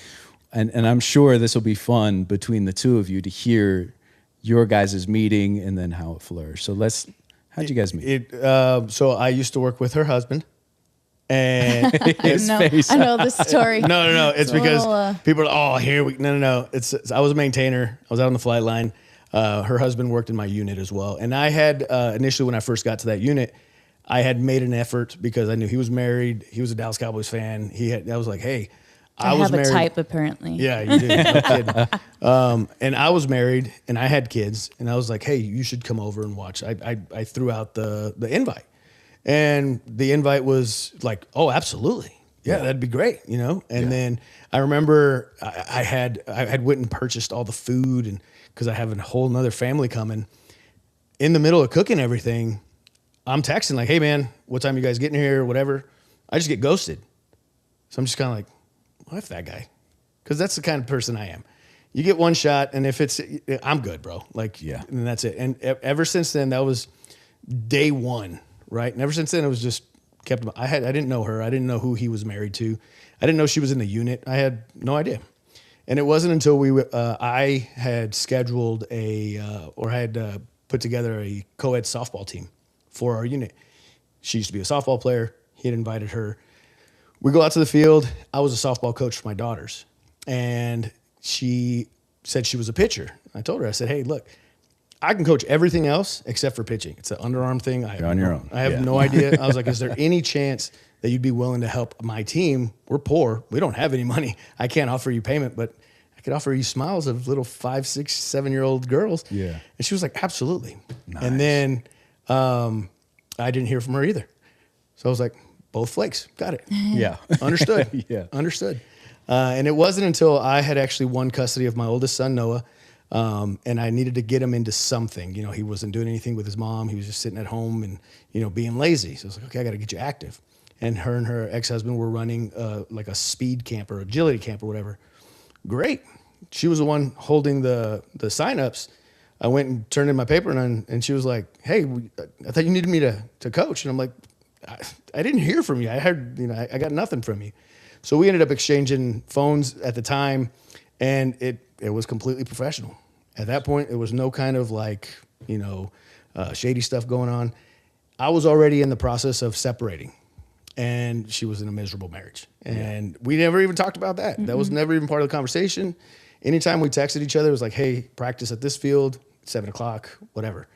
and I'm sure this will be fun between the two of you to hear your guys' meeting and then how it flourished. So how'd you guys meet? So I used to work with her husband, and His face. I know this story. no. It's a because little, people are, no. I was a maintainer. I was out on the flight line. Her husband worked in my unit as well. And I had, initially when I first got to that unit, I had made an effort because I knew he was married. He was a Dallas Cowboys fan. I was like, hey, I was have a married. type, apparently. Yeah, you do. No kidding. And I was married and I had kids and I was like, hey, you should come over and watch. I threw out the invite and the invite was like, oh, absolutely. Yeah, that'd be great. And then I remember I had went and purchased all the food and because I have a whole nother family coming in the middle of cooking everything. I'm texting like, hey man, what time you guys getting here or whatever. I just get ghosted. So I'm just kind of like, well, F that guy. Because that's the kind of person I am. You get one shot, and if I'm good, bro. Like, and that's it. And ever since then, that was day one, right? And ever since then, it was just kept. I didn't know her. I didn't know who he was married to. I didn't know she was in the unit. I had no idea. And it wasn't until I had scheduled put together a co-ed softball team for our unit. She used to be a softball player. He had invited her. We go out to the field. I was a softball coach for my daughters. And she said she was a pitcher. I told her, I said, hey, look, I can coach everything else except for pitching. It's an underarm thing. You're on your own. I have no idea. I was like, is there any chance that you'd be willing to help my team? We're poor. We don't have any money. I can't offer you payment, but I could offer you smiles of little 5, 6, 7-year-old girls. Yeah. And she was like, absolutely. Nice. And then I didn't hear from her either. So I was like, both flakes. Got it. Yeah. Understood. Yeah. Understood. And it wasn't until I had actually won custody of my oldest son, Noah, and I needed to get him into something. He wasn't doing anything with his mom. He was just sitting at home and, being lazy. So I was like, okay, I got to get you active. And her ex-husband were running like a speed camp or agility camp or whatever. Great. She was the one holding the sign-ups. I went and turned in my paper and she was like, hey, I thought you needed me to coach. And I'm like, I didn't hear from you. I heard, I got nothing from you. So we ended up exchanging phones at the time, and it was completely professional. At that point, it was no kind of like, shady stuff going on. I was already in the process of separating, and she was in a miserable marriage. And we never even talked about that. Mm-hmm. That was never even part of the conversation. Anytime we texted each other, it was like, hey, practice at this field, 7:00, whatever.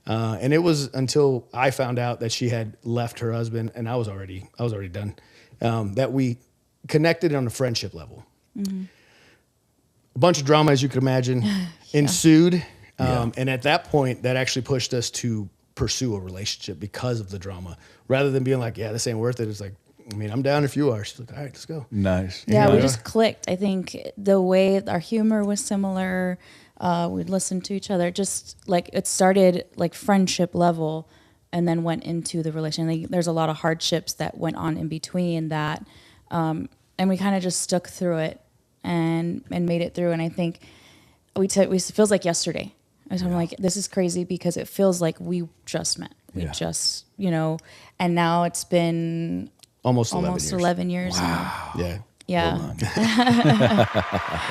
And it was until I found out that she had left her husband, and I was already done, that we connected on a friendship level. Mm-hmm. A bunch of drama, as you could imagine, ensued. And at that point, that actually pushed us to pursue a relationship because of the drama. Rather than being like, yeah, this ain't worth it. It's like, I'm down if you are. She's like, all right, let's go. Nice. Yeah, we just clicked. I think the way our humor was similar, we'd listen to each other. Just like it started like friendship level and then went into the relationship. There's a lot of hardships that went on in between that. And we kind of just stuck through it and made it through. And I think it feels like yesterday. I'm like, this is crazy because it feels like we just met. We just, and now it's been almost 11 years. Wow. Now. Yeah.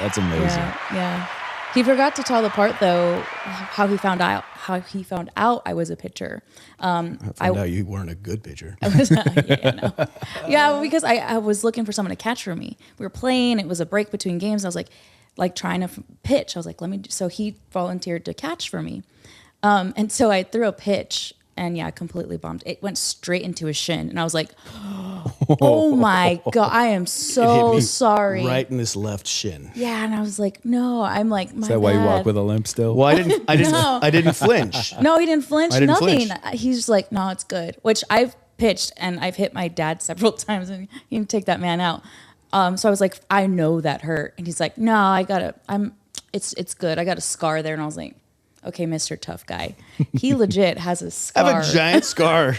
That's amazing. Yeah. He forgot to tell the part though how he found out I was a pitcher. I found out you weren't a good pitcher. Yeah, because I was looking for someone to catch for me. We were playing. It was a break between games. I was like trying to pitch. I was like, so he volunteered to catch for me. And so I threw a pitch and completely bombed. It went straight into his shin. And I was like, oh my God, I am so sorry. Right in this left shin. Yeah. And I was like, no, I'm like, my Is that why you walk with a limp still? Well, I didn't flinch. No, he didn't flinch. I didn't nothing. flinch. He's just like, no, it's good. Which I've pitched and I've hit my dad several times and he didn't take that man out. So I was like, I know that hurt. And he's like, no, it's good. I got a scar there. And I was like, okay, Mr. Tough Guy. He legit has a scar. I have a giant scar.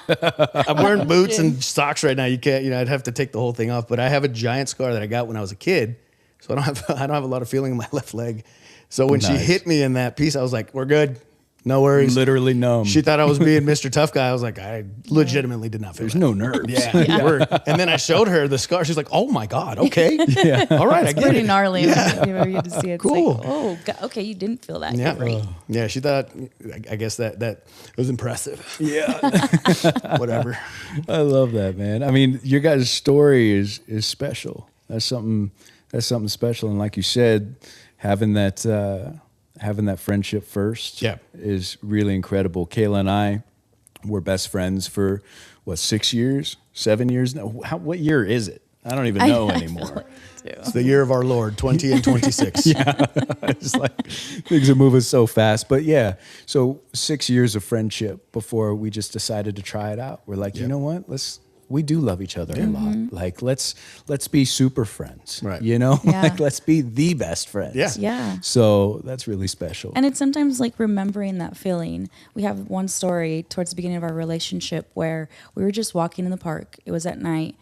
I'm wearing boots and socks right now. You can't, I'd have to take the whole thing off, but I have a giant scar that I got when I was a kid. So I don't have a lot of feeling in my left leg. So when she hit me in that piece, I was like, we're good. No worries. Literally numb. She thought I was being Mr. Tough Guy. I was like, I legitimately did not feel There's that. no nerves. Yeah. And then I showed her the scar. She's like, oh my God. Okay. Yeah. All right. I get pretty it. gnarly. Yeah. You ever get to see it. It's cool. like, oh, God, okay. You didn't feel that. Yeah. Great. Yeah. She thought, I guess that was impressive. Yeah. Whatever. I love that, man. I mean, your guys' story is special. That's something special. And like you said, having that friendship first is really incredible. Kayla and I were best friends for 6 years, 7 years now. What year is it? I don't even know anymore. It's the year of our Lord, 20 and 26. It's like things are moving so fast. But yeah, so 6 years of friendship before we just decided to try it out. We're like, you know what? We do love each other a lot. Like, let's be super friends. Right. You know? Yeah. Like, let's be the best friends. Yeah. Yeah. So that's really special. And it's sometimes like remembering that feeling. We have one story towards the beginning of our relationship where we were just walking in the park. It was at night,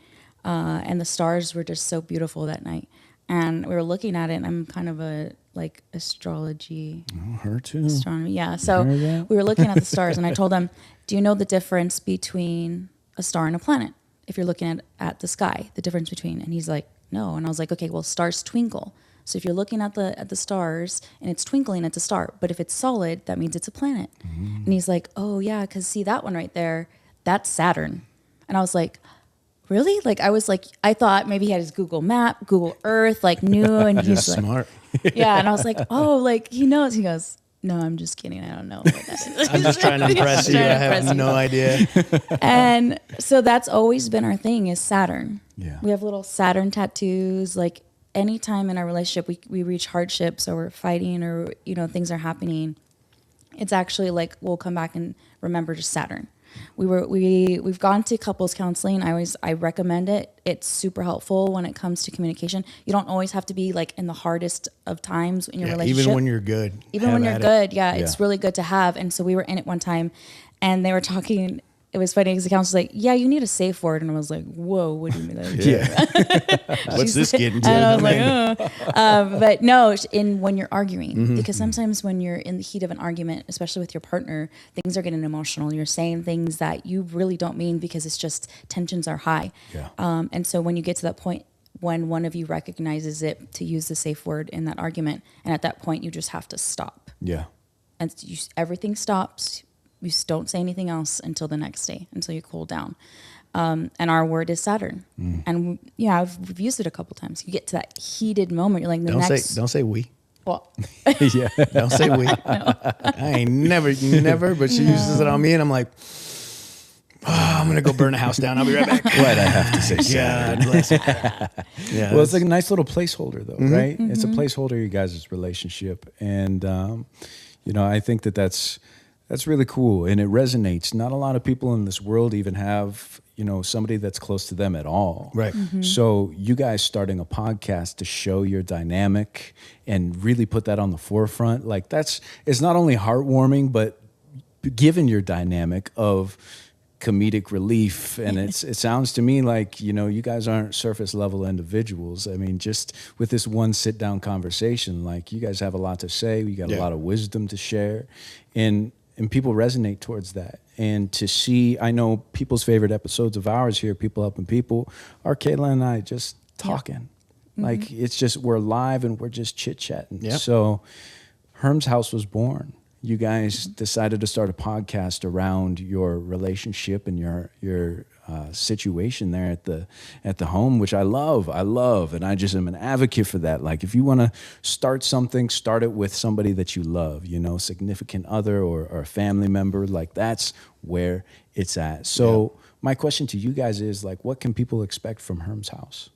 and the stars were just so beautiful that night. And we were looking at it, and I'm kind of a like astrology. Oh, her too. Astronomy, yeah. So we were looking at the stars, and I told him, "Do you know the difference between a star and a planet? If you're looking at the sky, the difference between." And he's like, "No." And I was like, "Okay, well, stars twinkle. So if you're looking at the stars and it's twinkling, it's a star. But if it's solid, that means it's a planet." And he's like, "Oh yeah, because see that one right there, that's Saturn." And I was like, "Really?" Like I was like, I thought maybe he had his Google Map, Google Earth, like knew, and he's like, Smart. yeah. And I was like, "Oh, like he knows." He goes, "No, I'm just kidding. I don't know what that is." I'm just trying to impress you. I have no idea. And so that's always been our thing is Saturn. Yeah. We have little Saturn tattoos. Like anytime in our relationship we reach hardships or we're fighting or, you know, things are happening, it's actually like we'll come back and remember just Saturn. We've gone to couples counseling. I recommend it. It's super helpful when it comes to communication. You don't always have to be like in the hardest of times in your relationship. Even when you're good. Even when you're good, it's really good to have. And so we were in it one time, and they were talking. It was funny because the counselor's like, "Yeah, you need a safe word," and I was like, "Whoa, what do you mean?" What's this getting to? And I was like, "Oh," but no, when you're arguing, because sometimes when you're in the heat of an argument, especially with your partner, things are getting emotional. You're saying things that you really don't mean because it's just tensions are high. Yeah. And so when you get to that point when one of you recognizes it, to use the safe word in that argument, and at that point you just have to stop, Yeah. and everything stops. You just don't say anything else until the next day, until you cool down. And our word is Saturn. And we've used it a couple times. You get to that heated moment. You're like, Don't say we. Well, Yeah. Don't say we. I ain't never, but she uses it on me, and I'm like, I'm going to go burn a house down. I'll be right back. Why'd I have to say God bless it. Yeah, Well, it's like a nice little placeholder, though, right? It's a placeholder in you guys' relationship, and I think that's really cool, and it resonates. Not a lot of people in this world even have somebody that's close to them at all. Right. So you guys starting a podcast to show your dynamic and really put that on the forefront, like it's not only heartwarming, but given your dynamic of comedic relief, and it sounds to me like you guys aren't surface level individuals. I mean, just with this one sit down conversation, like you guys have a lot to say. You got a lot of wisdom to share, and people resonate towards that. And to see, I know people's favorite episodes of ours here, People Helping People, are Kayla and I just talking. Like it's just we're live and we're just chit chatting. Yeah. So Herms House was born. You guys decided to start a podcast around your relationship and your situation there at the home, which I love, and I just am an advocate for that. Like if you want to start something, start it with somebody that you love, significant other or a family member. Like that's where it's at. So my question to you guys is like, what can people expect from Herms House?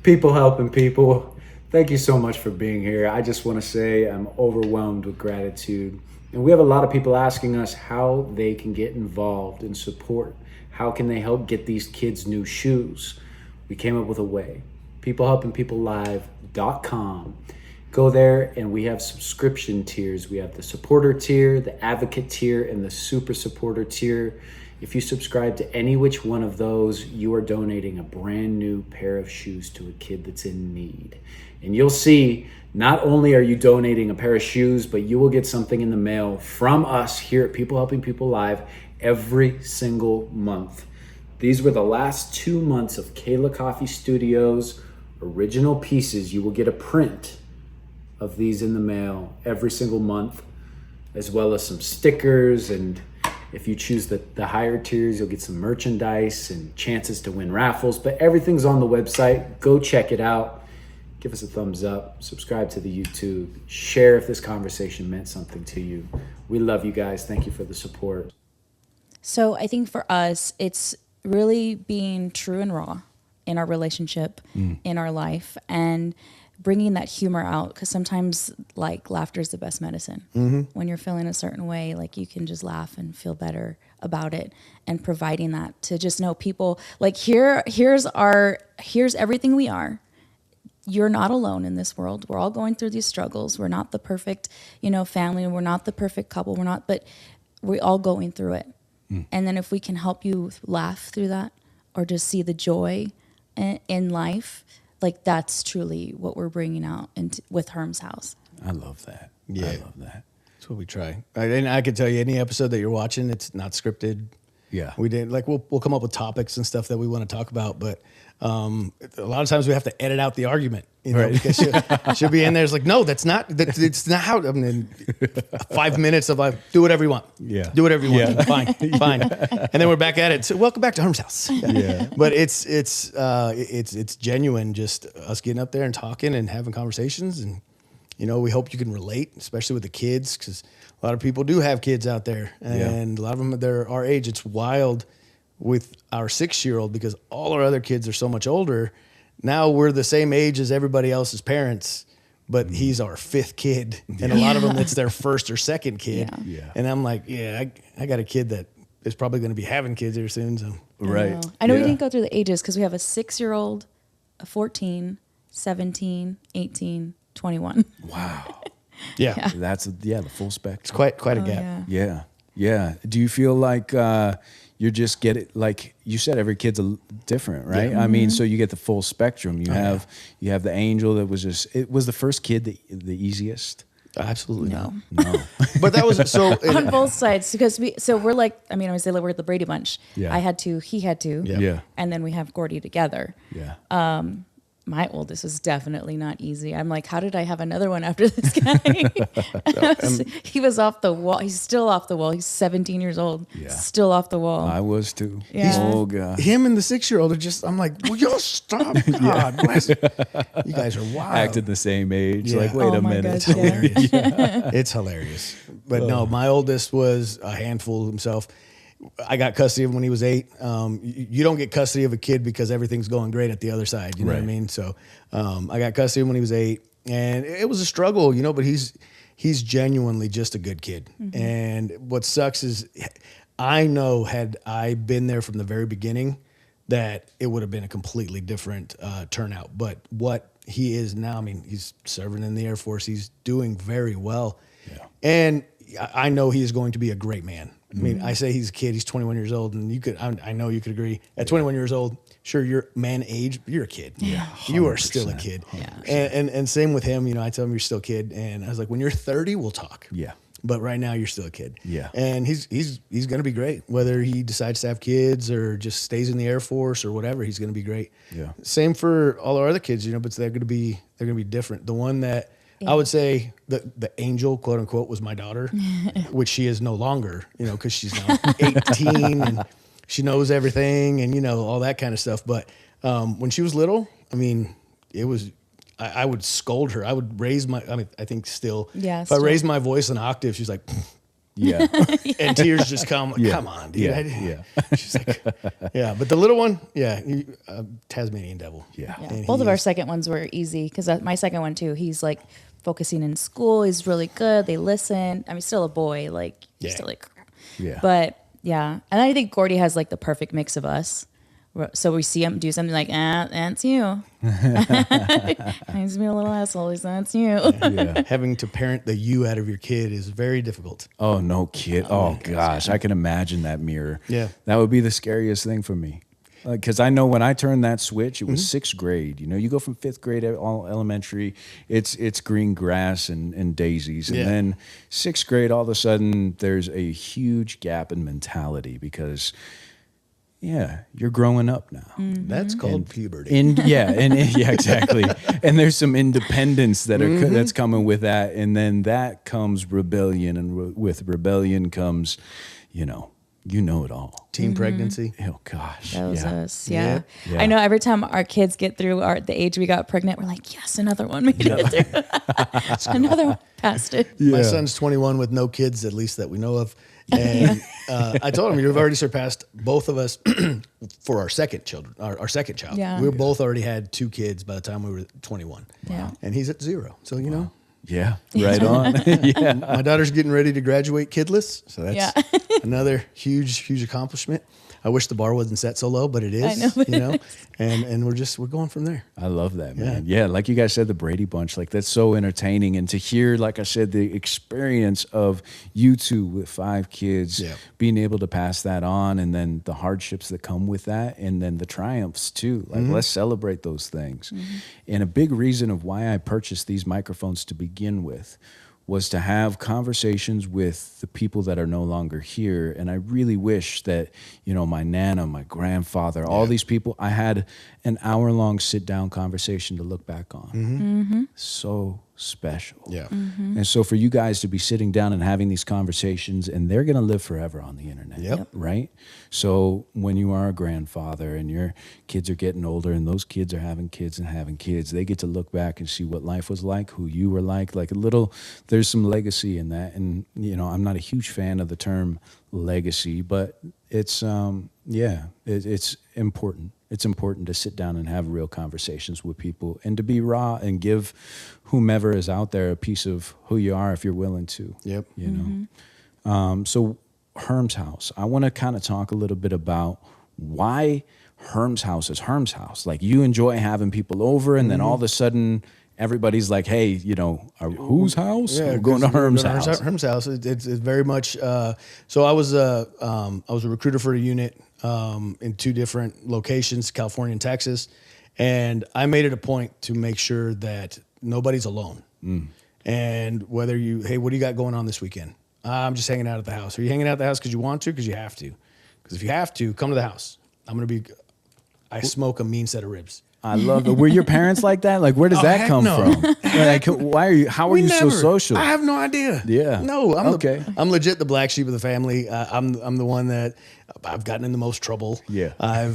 People helping people. Thank you so much for being here. I just want to say I'm overwhelmed with gratitude. And we have a lot of people asking us how they can get involved and support. How can they help get these kids new shoes? We came up with a way. peoplehelpingpeoplelive.com. Go there and we have subscription tiers. We have the supporter tier, the advocate tier, and the super supporter tier. If you subscribe to any which one of those, you are donating a brand new pair of shoes to a kid that's in need. And you'll see, not only are you donating a pair of shoes, but you will get something in the mail from us here at People Helping People Live every single month. These were the last 2 months of Kayla Coffee Studios original pieces. You will get a print of these in the mail every single month, as well as some stickers. And if you choose the higher tiers, you'll get some merchandise and chances to win raffles. But everything's on the website. Go check it out. Give us a thumbs up, subscribe to the YouTube, share if this conversation meant something to you. We love you guys. Thank you for the support. so I think for us, it's really being true and raw. in our relationship, in our life, and bringing that humor out, because sometimes like laughter is the best medicine. When you're feeling a certain way, like you can just laugh and feel better about it, and providing that to just know people like here's everything we are. You're not alone in this world. We're all going through these struggles. We're not the perfect, family. We're not the perfect couple. But we're all going through it. And then if we can help you laugh through that, or just see the joy in life, like that's truly what we're bringing out with Herms House. I love that. Yeah. I love that. That's what we try. And I can tell you, any episode that you're watching, it's not scripted. Yeah. We did we'll come up with topics and stuff that we want to talk about, but a lot of times we have to edit out the argument, because she'll be in there. It's like, no, it's not how. I mean, 5 minutes of like, do whatever you want. Yeah. Do whatever you want. Fine. And then we're back at it. So welcome back to Herms House. Yeah. But it's genuine, just us getting up there and talking and having conversations, and we hope you can relate, especially with the kids, because a lot of people do have kids out there, and a lot of them, they're our age. It's wild with our 6-year-old, because all our other kids are so much older. Now we're the same age as everybody else's parents, but he's our 5th kid. And a lot of them, it's their 1st or 2nd kid. Yeah. And I'm like, I got a kid that is probably going to be having kids here soon. So Right. I know we didn't go through the ages, because we have a 6-year-old, a 14, 17, 18, 21. Wow. yeah, That's the full spectrum. it's quite a gap. Yeah. Yeah. Do you feel like you're just like you said, every kid's different, right? Yeah. I mean, so you get the full spectrum. You have the angel that was it was the first kid the easiest. Absolutely No. No. But that was so. On both sides, because we're like, I would say like we're the Brady Bunch. Yeah. I had 2, he had 2. Yeah. And then we have Gordy together. Yeah. My oldest was definitely not easy. I'm like, how did I have another one after this guy? He was off the wall. He's still off the wall. He's 17 years old. Yeah. Still off the wall. I was too. Yeah. Oh God. Him and the 6-year-old are just. I'm like, will y'all stop? God bless. You guys are wild. Acted the same age. Yeah. Like, wait Oh a my minute. gosh, yeah. Hilarious. It's hilarious. But no, my oldest was a handful himself. I got custody of him when he was 8. You don't get custody of a kid because everything's going great at the other side. You know what I Right. mean? So I got custody of him when he was 8, and it was a struggle, but he's genuinely just a good kid. And what sucks is I know, had I been there from the very beginning, that it would have been a completely different turnout. But what he is now, I mean, he's serving in the Air Force. He's doing very well. Yeah. And I know he is going to be a great man. I mean, I say he's a kid. He's 21 years old, and I know you could agree. At 21 years old, sure, you're man age, but you're a kid. Yeah, You are still a kid. 100%. And same with him. I tell him you're still a kid, and I was like, when you're 30, we'll talk. Yeah. But right now, you're still a kid. Yeah. And he's going to be great, whether he decides to have kids or just stays in the Air Force or whatever. He's going to be great. Yeah. Same for all our other kids, but they're going to be different. The one that I would say the angel, quote unquote, was my daughter, which she is no longer, because she's now 18 and she knows everything and, all that kind of stuff. But when she was little, I mean, it was, I would scold her. I would raise I think still, Yeah, if I still. raised my voice in an octave, she's like, Yeah. and tears just come. Yeah. Come on, dude. Yeah. She's like, yeah. But the little one, Tasmanian devil. Yeah. Yeah. And Both of he our is- second ones were easy, because my second one too, he's like focusing in school. He's really good. They listen. I mean, still a boy, like he's Yeah. still like, Yeah. but yeah. And I think Gordy has like the perfect mix of us. So we see him do something like, that's you. He's being a little asshole. He's that's you. Yeah. Having to parent the you out of your kid is very difficult. Oh, no kid. Oh, gosh. I can imagine that mirror. Yeah. That would be the scariest thing for me. Because I know when I turned that switch, it was 6th grade. You go from 5th grade, all elementary, it's green grass and daisies. And Yeah. then 6th grade, all of a sudden, there's a huge gap in mentality because, you're growing up now. That's called puberty. Yeah, exactly. And there's some independence that's coming with that, and then that comes rebellion, and with rebellion comes, You know it all. Teen pregnancy. Oh gosh. That was yeah. us. Yeah. Yeah. I know every time our kids get through the age we got pregnant, we're like, yes, another one made it through. Another one passed it. My son's 21 with no kids, at least that we know of. And I told him, you've already surpassed both of us for our second second child. Yeah. We both already had 2 kids by the time we were 21. Yeah. And he's at 0. So, you know. Yeah. Right on. Yeah. My daughter's getting ready to graduate kidless. So that's Yeah. another huge accomplishment. I wish the bar wasn't set so low, but it is. I know, you know, and we're going from there. I love that, man. Yeah, like you guys said, the Brady Bunch, like that's so entertaining. And to hear, like I said, the experience of you two with 5 kids, being able to pass that on, and then the hardships that come with that, and then the triumphs too. Like, let's celebrate those things. And a big reason of why I purchased these microphones to begin with was to have conversations with the people that are no longer here. And I really wish that, you know, my Nana, my grandfather, all these people, I had an hour-long sit-down conversation to look back on. So special. Yeah. And so for you guys to be sitting down and having these conversations, and they're going to live forever on the internet, right? So when you are a grandfather and your kids are getting older and those kids are having kids, they get to look back and see what life was like, who you were like a little, there's some legacy in that. And, you know, I'm not a huge fan of the term legacy, but it's, it's important. It's important to sit down and have real conversations with people and to be raw and give whomever is out there a piece of who you are if you're willing to. Yep. You know. So Herms House, I want to kind of talk a little bit about why Herms House is Herms House. Like, you enjoy having people over, and then all of a sudden everybody's like, hey, you know, whose house? Yeah, we're going to Herms House. Herms House. It's very much. So I was a recruiter for a unit in 2 different locations, California and Texas, and I made it a point to make sure that nobody's alone. And whether hey, what do you got going on this weekend? I'm just hanging out at the house. Are you hanging out at the house because you want to? Because you have to. Because if you have to, come to the house. I smoke a mean set of ribs. I love it. Were your parents like that? Like, where does that come from? Like, how are you so social? I have no idea. Yeah. No, I'm legit the black sheep of the family. I'm the one that I've gotten in the most trouble. Yeah. I'm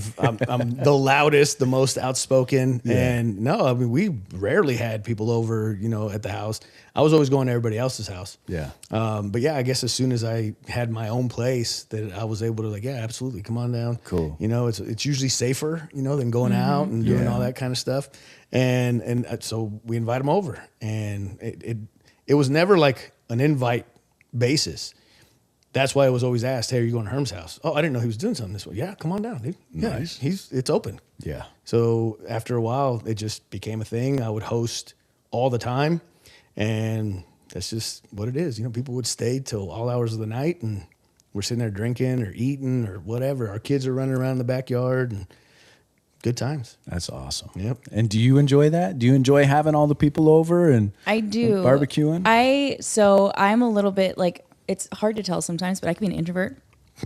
the loudest, the most outspoken. Yeah. And no, I mean, we rarely had people over, you know, at the house. I was always going to everybody else's house. Yeah. But yeah, I guess as soon as I had my own place, that I was able to, like, yeah, absolutely, come on down. Cool. You know, it's usually safer, you know, than going out and doing all that kind of stuff. And so we invite them over, and it was never like an invite basis. That's why I was always asked, hey, are you going to Herms House? Oh, I didn't know he was doing something this way. Yeah, come on down, dude. Nice. Yeah, it's open. Yeah. So after a while, it just became a thing. I would host all the time, and that's just what it is. You know, people would stay till all hours of the night, and we're sitting there drinking or eating or whatever. Our kids are running around in the backyard, and good times. That's awesome. Yep. And do you enjoy that? Do you enjoy having all the people over and I do. and barbecuing? I'm a little bit like, it's hard to tell sometimes, but I can be an introvert.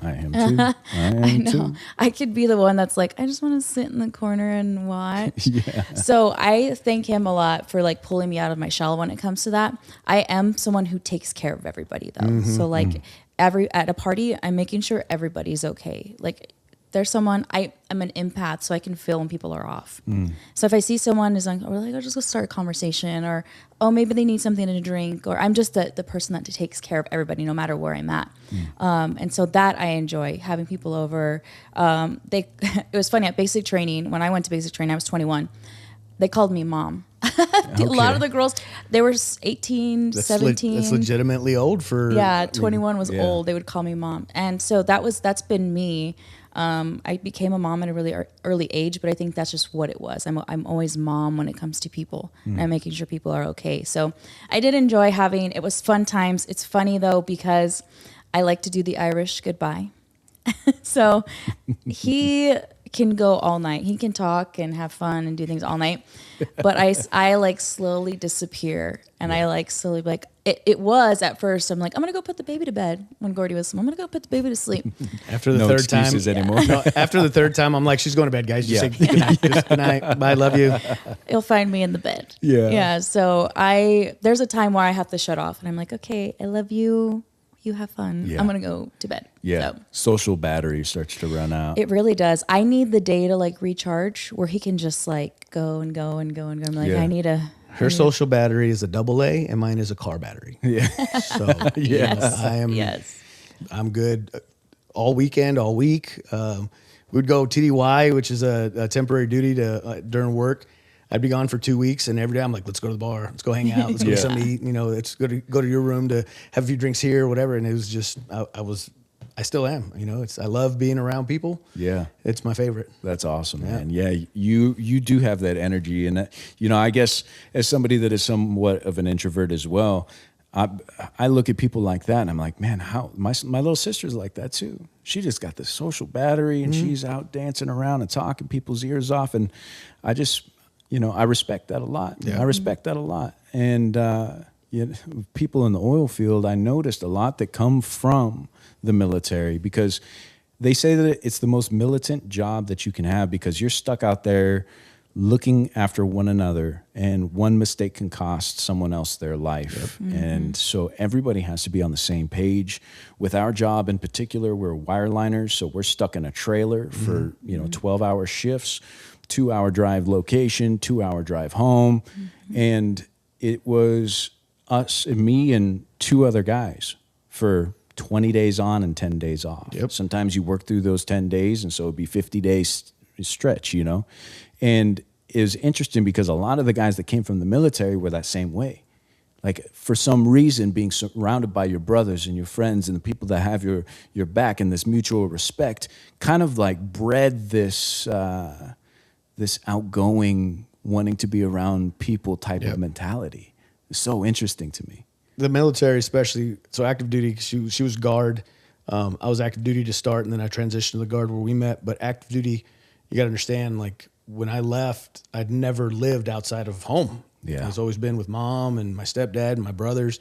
I am too. I know. Too. I could be the one that's like, I just want to sit in the corner and watch. Yeah. So I thank him a lot for like pulling me out of my shell when it comes to that. I am someone who takes care of everybody though. So like at a party, I'm making sure everybody's okay. Like, there's someone, I'm an empath, so I can feel when people are off. So if I see someone is like, I'll just go start a conversation, or, oh, maybe they need something to drink, or I'm just the person that takes care of everybody no matter where I'm at. And so that I enjoy, having people over. It was funny, at basic training, when I went to basic training, I was 21. They called me mom. A lot of the girls, they were 18, 17. That's legitimately old for... Yeah, 21 was old. They would call me mom. And so that's been me. I became a mom at a really early age, but I think that's just what it was. I'm always mom when it comes to people, and I'm making sure people are okay. So I did enjoy it was fun times. It's funny though, because I like to do the Irish goodbye. So he can go all night. He can talk and have fun and do things all night. But I like slowly disappear, and I like slowly like it was at first. I'm like, I'm gonna go put the baby to bed when Gordy was. I'm gonna go put the baby to sleep. After the no third time, excuses anymore. No, after the third time, I'm like, she's going to bed, guys. Just say good night. Just good night. Bye. Love you. You'll find me in the bed. Yeah. Yeah. So there's a time where I have to shut off, and I'm like, okay, I love you. you have fun. Yeah. I'm going to go to bed. Yeah. So, Social battery starts to run out. it really does. I need the day to like recharge where he can just like go and go and go and go. I'm like, Yeah. I need a. Her social battery is a AA, and mine is a car battery. Yeah. So I'm good all weekend, all week. We'd go TDY, which is a temporary duty to during work. I'd be gone for 2 weeks, and every day I'm like, let's go to the bar, let's go hang out, let's go get something to eat. Let's go to your room to have a few drinks here, whatever. And it was just I still am. I love being around people. Yeah. It's my favorite. That's awesome, man. Yeah, you do have that energy, and that, I guess as somebody that is somewhat of an introvert as well, I look at people like that, and I'm like, man, how my little sister's like that too. She just got this social battery, and she's out dancing around and talking people's ears off, and I just, I respect that a lot. Yeah. I respect that a lot, and people in the oil field, I noticed a lot that come from the military, because they say that it's the most militant job that you can have, because you're stuck out there looking after one another, and one mistake can cost someone else their life. Yep. And so everybody has to be on the same page. With our job in particular, we're wireliners, so we're stuck in a trailer for 12-hour shifts, 2-hour drive location, 2-hour drive home. And it was us and me and 2 other guys for 20 days on and 10 days off. Yep. Sometimes you work through those 10 days, and so it'd be 50 days stretch, And it was interesting because a lot of the guys that came from the military were that same way. Like, for some reason, being surrounded by your brothers and your friends and the people that have your back and this mutual respect kind of like bred this this outgoing, wanting to be around people type of mentality. It's so interesting to me. The military, especially, so active duty, she was guard. I was active duty to start, and then I transitioned to the guard where we met. But active duty, you got to understand, like, when I left, I'd never lived outside of home. Yeah. I've always been with mom and my stepdad and my brothers.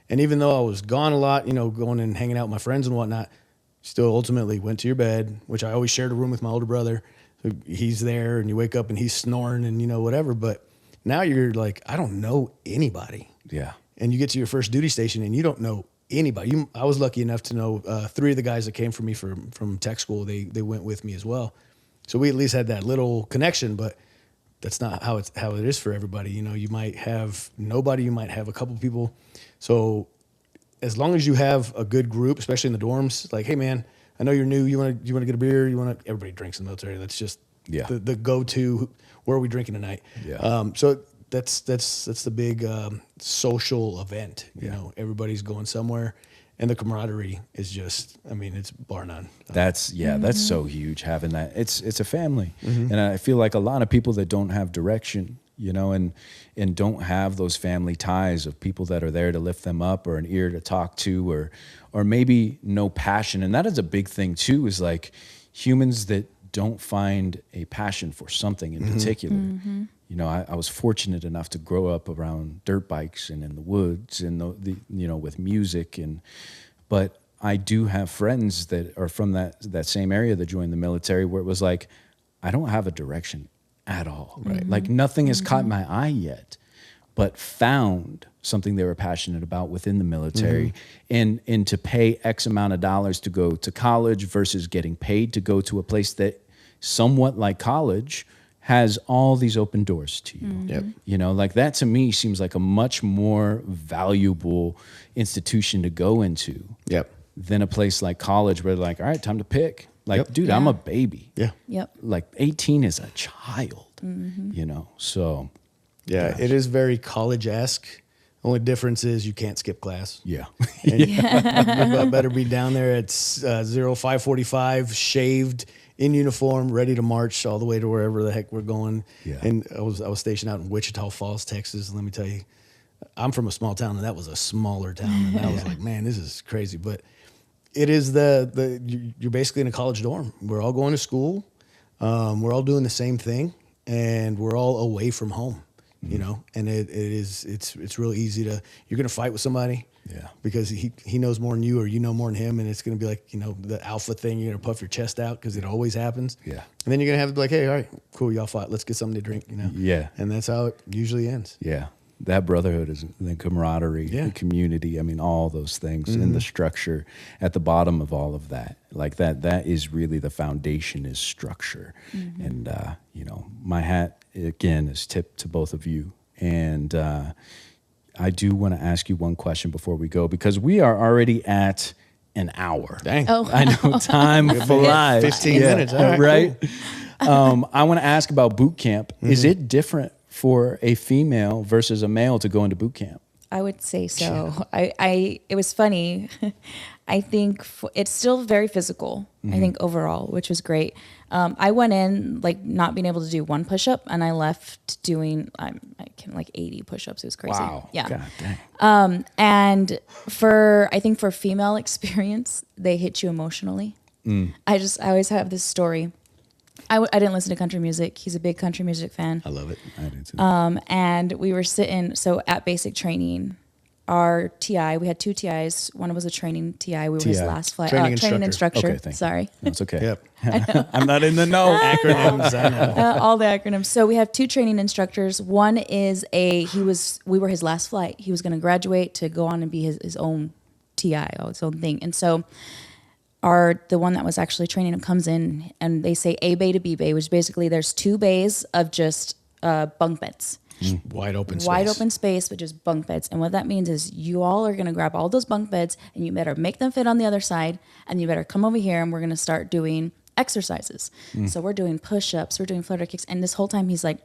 And even though I was gone a lot, going and hanging out with my friends and whatnot, still ultimately went to your bed, which I always shared a room with my older brother. So he's there, and you wake up and he's snoring and whatever. But now you're like, I don't know anybody. Yeah. And you get to your first duty station and you don't know anybody. I was lucky enough to know 3 of the guys that came from me from tech school. They went with me as well. So we at least had that little connection, but that's not how it is for everybody. You might have nobody, you might have a couple people. So as long as you have a good group, especially in the dorms, like, hey man, I know you're new. You want to get a beer? Everybody drinks in the military. That's just the go-to. Where are we drinking tonight? Yeah. So that's the big social event. Everybody's going somewhere, and the camaraderie is just, it's bar none. That's so huge, having that. It's a family. And I feel like a lot of people that don't have direction, and don't have those family ties of people that are there to lift them up, or an ear to talk to, or maybe no passion. And that is a big thing too, is like humans that don't find a passion for something in particular. I was fortunate enough to grow up around dirt bikes and in the woods and the with music, but I do have friends that are from that same area that joined the military, where it was like, I don't have a direction at all. Right? Like, nothing has caught my eye yet, but found something they were passionate about within the military, and to pay X amount of dollars to go to college versus getting paid to go to a place that somewhat like college has all these open doors to you. Yep. Like, that to me seems like a much more valuable institution to go into. Yep. Than a place like college, where they're like, all right, time to pick. Like, dude, I'm a baby. Yeah. Yep. Like, 18 is a child, so. Yeah, gosh. it is very college-esque. Only difference is you can't skip class. Yeah. You better be down there at 05:45, shaved, in uniform, ready to march all the way to wherever the heck we're going. Yeah. And I was stationed out in Wichita Falls, Texas. And let me tell you, I'm from a small town, and that was a smaller town. And I was like, man, this is crazy. But it is you're basically in a college dorm. We're all going to school. We're all doing the same thing, and we're all away from home. And it's real easy you're going to fight with somebody. Yeah. Because he knows more than you, or you know more than him, and it's going to be like, the alpha thing. You're going to puff your chest out because it always happens. Yeah. And then you're going to have to be like, hey, all right, cool, y'all fought. Let's get something to drink, Yeah. And that's how it usually ends. Yeah. that brotherhood is the camaraderie, the community. I mean, all those things and the structure at the bottom of all of that. Like that is really the foundation is structure. And, you know, my hat, again, is tipped to both of you. And I do want to ask you one question before we go, because we are already at an hour. Dang. Oh, I know time flies. 15 minutes. All right? Cool. I want to ask about boot camp. Is it different for a female versus a male to go into boot camp? I would say so. It was funny. I think it's still very physical, I think overall, which was great. I went in like not being able to do one push-up, and I left doing like 80 push-ups. It was crazy. Wow. Yeah. God dang. And I think for female experience, they hit you emotionally. I always have this story. I didn't listen to country music. He's a big country music fan. I love it. I do too. And we were sitting, so at basic training, our TI, we had 2 TIs. One was a training TI. We were his last flight. Training instructor. Okay, thank you. Sorry. No, it's okay. Yep. I'm not in the know. Acronyms. I know. All the acronyms. So we have 2 training instructors. One is we were his last flight. He was going to graduate to go on and be his own TI, his own thing. And so the one that was actually training him comes in, and they say A bay to B bay, which basically there's 2 bays of just bunk beds. Wide open space. Wide open space, but just bunk beds. And what that means is you all are going to grab all those bunk beds, and you better make them fit on the other side, and you better come over here, and we're going to start doing exercises. So we're doing push-ups, we're doing flutter kicks, and this whole time he's like,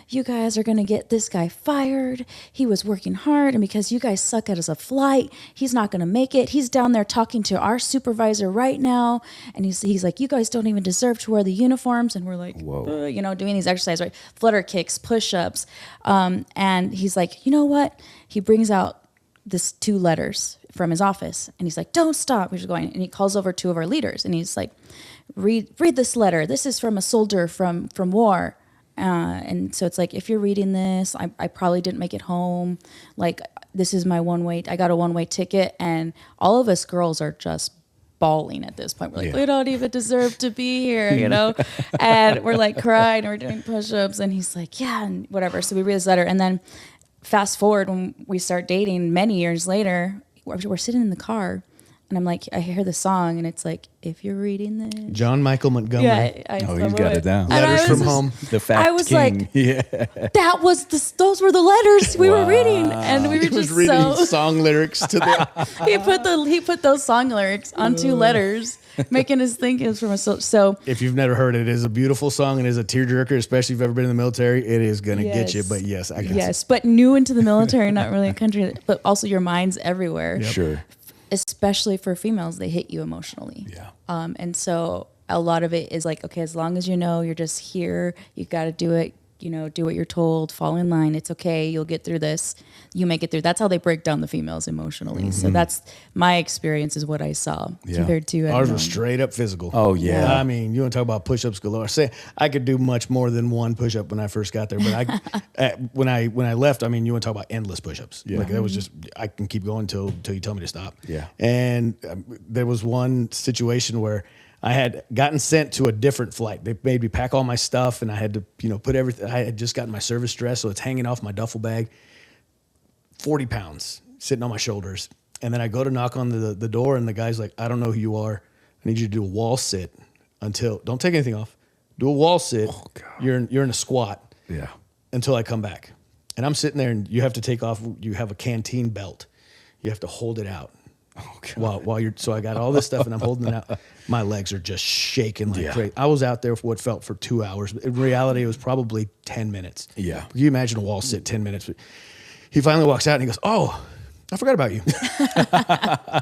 you guys are going to get this guy fired. He was working hard, and because you guys suck at as a flight, he's not going to make it. He's down there talking to our supervisor right now, and he's like, you guys don't even deserve to wear the uniforms. And we're like, you know, doing these exercises, right? Flutter kicks, push-ups, and he's like, you know what? He brings out this 2 letters from his office, and he's like, don't stop. We're just going, and he calls over 2 of our leaders, and he's like, read this letter. This is from a soldier from war. And so it's like, if you're reading this, I probably didn't make it home. Like, this is my I got a one-way ticket. And all of us girls are just bawling at this point. We're like, we don't even deserve to be here, you know? And we're like crying, and we're doing push-ups. And he's like, yeah, and whatever. So we read this letter. And then fast forward, when we start dating many years later, we're sitting in the car. And I'm like, I hear the song, and it's like, if you're reading this. John Michael Montgomery. Yeah, He's got it down. Letters from home. The fact I was king. like, those were the letters we were reading, and we were He was just reading song lyrics to the. he put those song lyrics on 2 letters, making us think it was from a so. If you've never heard it, it is a beautiful song and is a tearjerker, especially if you've ever been in the military. It is going to get you. But yes, I guess. Yes, but new into the military, not really a country, but also your mind's everywhere. Yep. Sure. Especially for females, they hit you emotionally. Yeah. And so a lot of it is like, okay, as long as you know you're just here, you got to do it. You know, do what you're told, fall in line. It's okay. You'll get through this. You make it through. That's how they break down the females emotionally. So that's my experience is what I saw compared to Ours was straight up physical. Oh, yeah. I mean, you want to talk about push-ups galore. Say I could do much more than 1 push-up when I first got there, but when I left, I mean, you want to talk about endless push-ups. Yeah. Like that was just, I can keep going till you tell me to stop. Yeah. And there was one situation where I had gotten sent to a different flight. They made me pack all my stuff, and I had to, put everything. I had just gotten my service dress, so it's hanging off my duffel bag. 40 pounds sitting on my shoulders. And then I go to knock on the door, and the guy's like, I don't know who you are. I need you to do a wall sit don't take anything off. Do a wall sit. Oh, God. You're in a squat. Yeah. Until I come back. And I'm sitting there, and you have to take off. You have a canteen belt. You have to hold it out. Oh, God. While you're, so I got all this stuff and I'm holding it out. My legs are just shaking like crazy. I was out there for what felt for 2 hours. In reality, it was probably 10 minutes. Yeah. Can you imagine a wall sit 10 minutes? He finally walks out and he goes, "Oh, I forgot about you.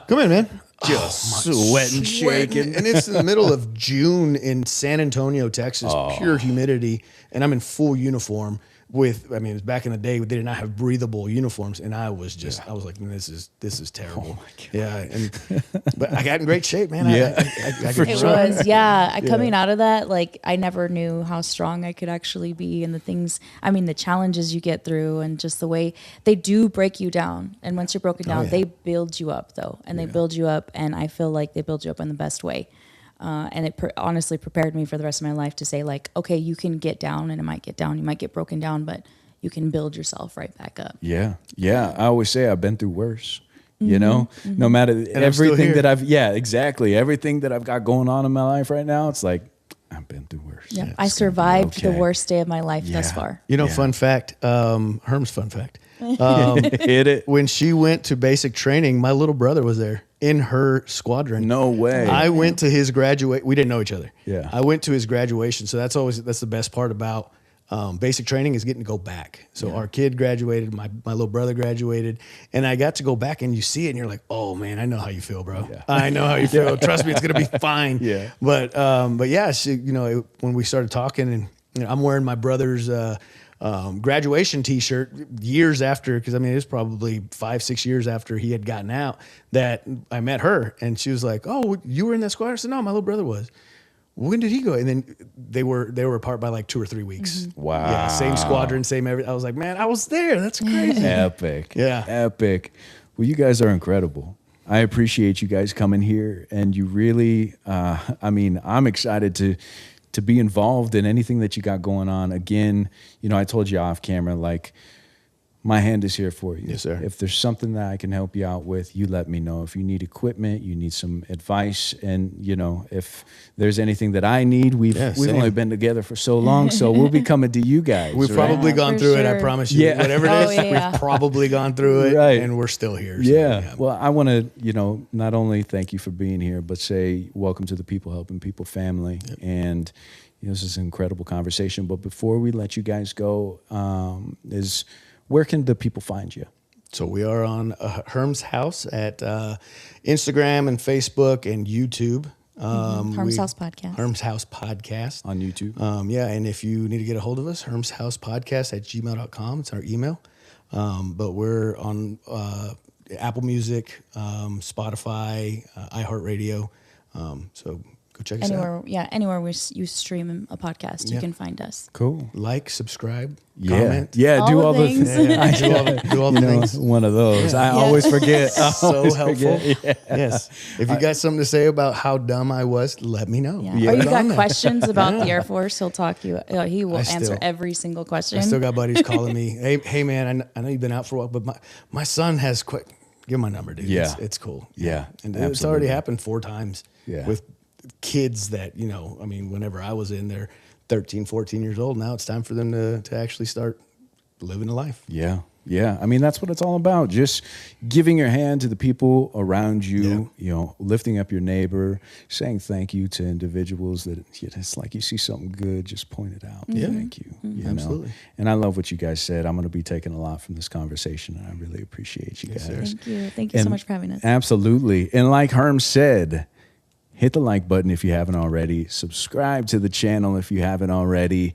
Come in, man." Just sweating, shaking. And it's in the middle of June in San Antonio, Texas, pure humidity. And I'm in full uniform it's back in the day, they did not have breathable uniforms. And I was just, I was like, this is terrible. Oh my God. Yeah. But I got in great shape, man. Yeah. It was, yeah. Coming out of that, like, I never knew how strong I could actually be, and the challenges you get through, and just the way they do break you down. And once you're broken down, they build you up, though. And they build you up, and I feel like they build you up in the best way. And it honestly prepared me for the rest of my life to say, like, okay, you can get down, and it might get down. You might get broken down, but you can build yourself right back up. Yeah. Yeah. I always say I've been through worse. You know, no matter everything that everything that I've got going on in my life right now, it's like, I've been through worse. Yeah, Yeah, I survived the worst day of my life thus far. You know, fun fact, Herms fun fact. Hit it. When she went to basic training, my little brother was there in her squadron. No way. I went to his graduate. We didn't know each other. Yeah. I went to his graduation. So that's the best part about basic training is getting to go back. So our kid graduated, my little brother graduated, and I got to go back and you see it and you're like, oh man, I know how you feel, bro. Yeah. I know how you feel. Trust me, it's going to be fine. Yeah. But yeah, she, when we started talking and I'm wearing my brother's graduation t-shirt years after, because I mean, it was probably 5-6 years after he had gotten out that I met her and she was like, oh, you were in that squad? I said, no, my little brother was. When did he go? And then they were apart by like 2 or 3 weeks. Wow. Yeah, same squadron, same everything. I was like, man, I was there. That's crazy. Epic. Yeah. Epic. Well, you guys are incredible. I appreciate you guys coming here, and you really, I'm excited to be involved in anything that you got going on. Again, I told you off camera, like, my hand is here for you. Yes, sir. If there's something that I can help you out with, you let me know. If you need equipment, you need some advice, and if there's anything that I need, we've only been together for so long, so we'll be coming to you guys. We've probably gone through it, I promise you. Yeah. Whatever it is, we've probably gone through it, and we're still here. So, yeah. Well, I want to, not only thank you for being here, but say welcome to the People Helping People family. Yep. And this is an incredible conversation. But before we let you guys go, where can the people find you? So we are on Herms House at Instagram and Facebook and YouTube. Herms House Podcast. Herms House Podcast. On YouTube. And if you need to get a hold of us, hermshousepodcast@gmail.com. It's our email. But we're on Apple Music, Spotify, iHeartRadio. So go check us out. Yeah, anywhere you stream a podcast, you can find us. Cool. Like, subscribe, comment. Yeah, all do the all the things. Do all the things. One of those. I always forget. So helpful. Yes. If you got something to say about how dumb I was, let me know. Yeah. Or you got questions about the Air Force, he'll talk to you. He will answer every single question. I still got buddies calling me, hey man, I know you've been out for a while, but my son has quit. Give him my number, dude. Yeah. It's cool. Yeah. And it's already happened 4 times with kids that, whenever I was in there, 13, 14 years old, now it's time for them to actually start living a life. Yeah. Yeah. I mean, that's what it's all about. Just giving your hand to the people around you, lifting up your neighbor, saying thank you to individuals that it's like you see something good, just point it out. Yeah. Thank you. Absolutely. And I love what you guys said. I'm going to be taking a lot from this conversation, and I really appreciate you guys. Thank you. Thank you so much for having us. Absolutely. And like Herm said, hit the like button if you haven't already. Subscribe to the channel if you haven't already.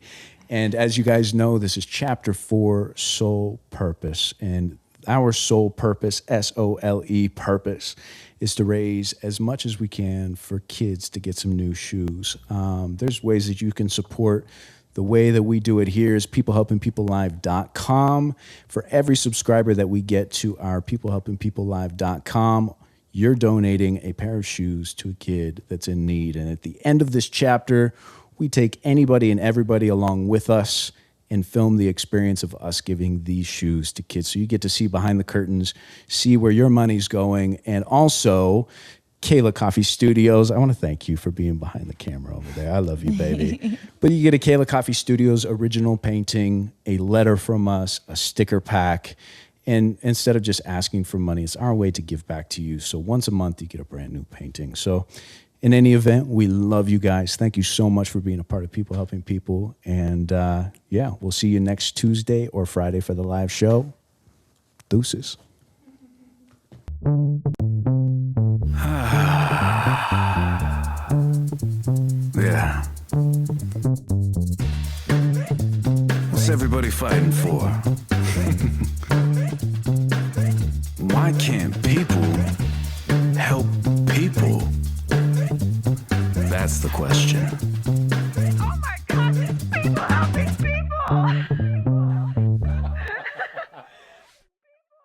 And as you guys know, this is Chapter 4, Soul Purpose. And our soul purpose, SOLE purpose, is to raise as much as we can for kids to get some new shoes. There's ways that you can support. The way that we do it here is peoplehelpingpeoplelive.com. For every subscriber that we get to our peoplehelpingpeoplelive.com, you're donating a pair of shoes to a kid that's in need. And at the end of this chapter, we take anybody and everybody along with us and film the experience of us giving these shoes to kids. So you get to see behind the curtains, see where your money's going. And also, Kayla Coffee Studios, I want to thank you for being behind the camera over there. I love you, baby. But you get a Kayla Coffee Studios original painting, a letter from us, a sticker pack. And instead of just asking for money, it's our way to give back to you. So once a month, you get a brand new painting. So in any event, we love you guys. Thank you so much for being a part of People Helping People. And we'll see you next Tuesday or Friday for the live show. Deuces. Yeah. What's everybody fighting for? Why can't people help people? That's the question.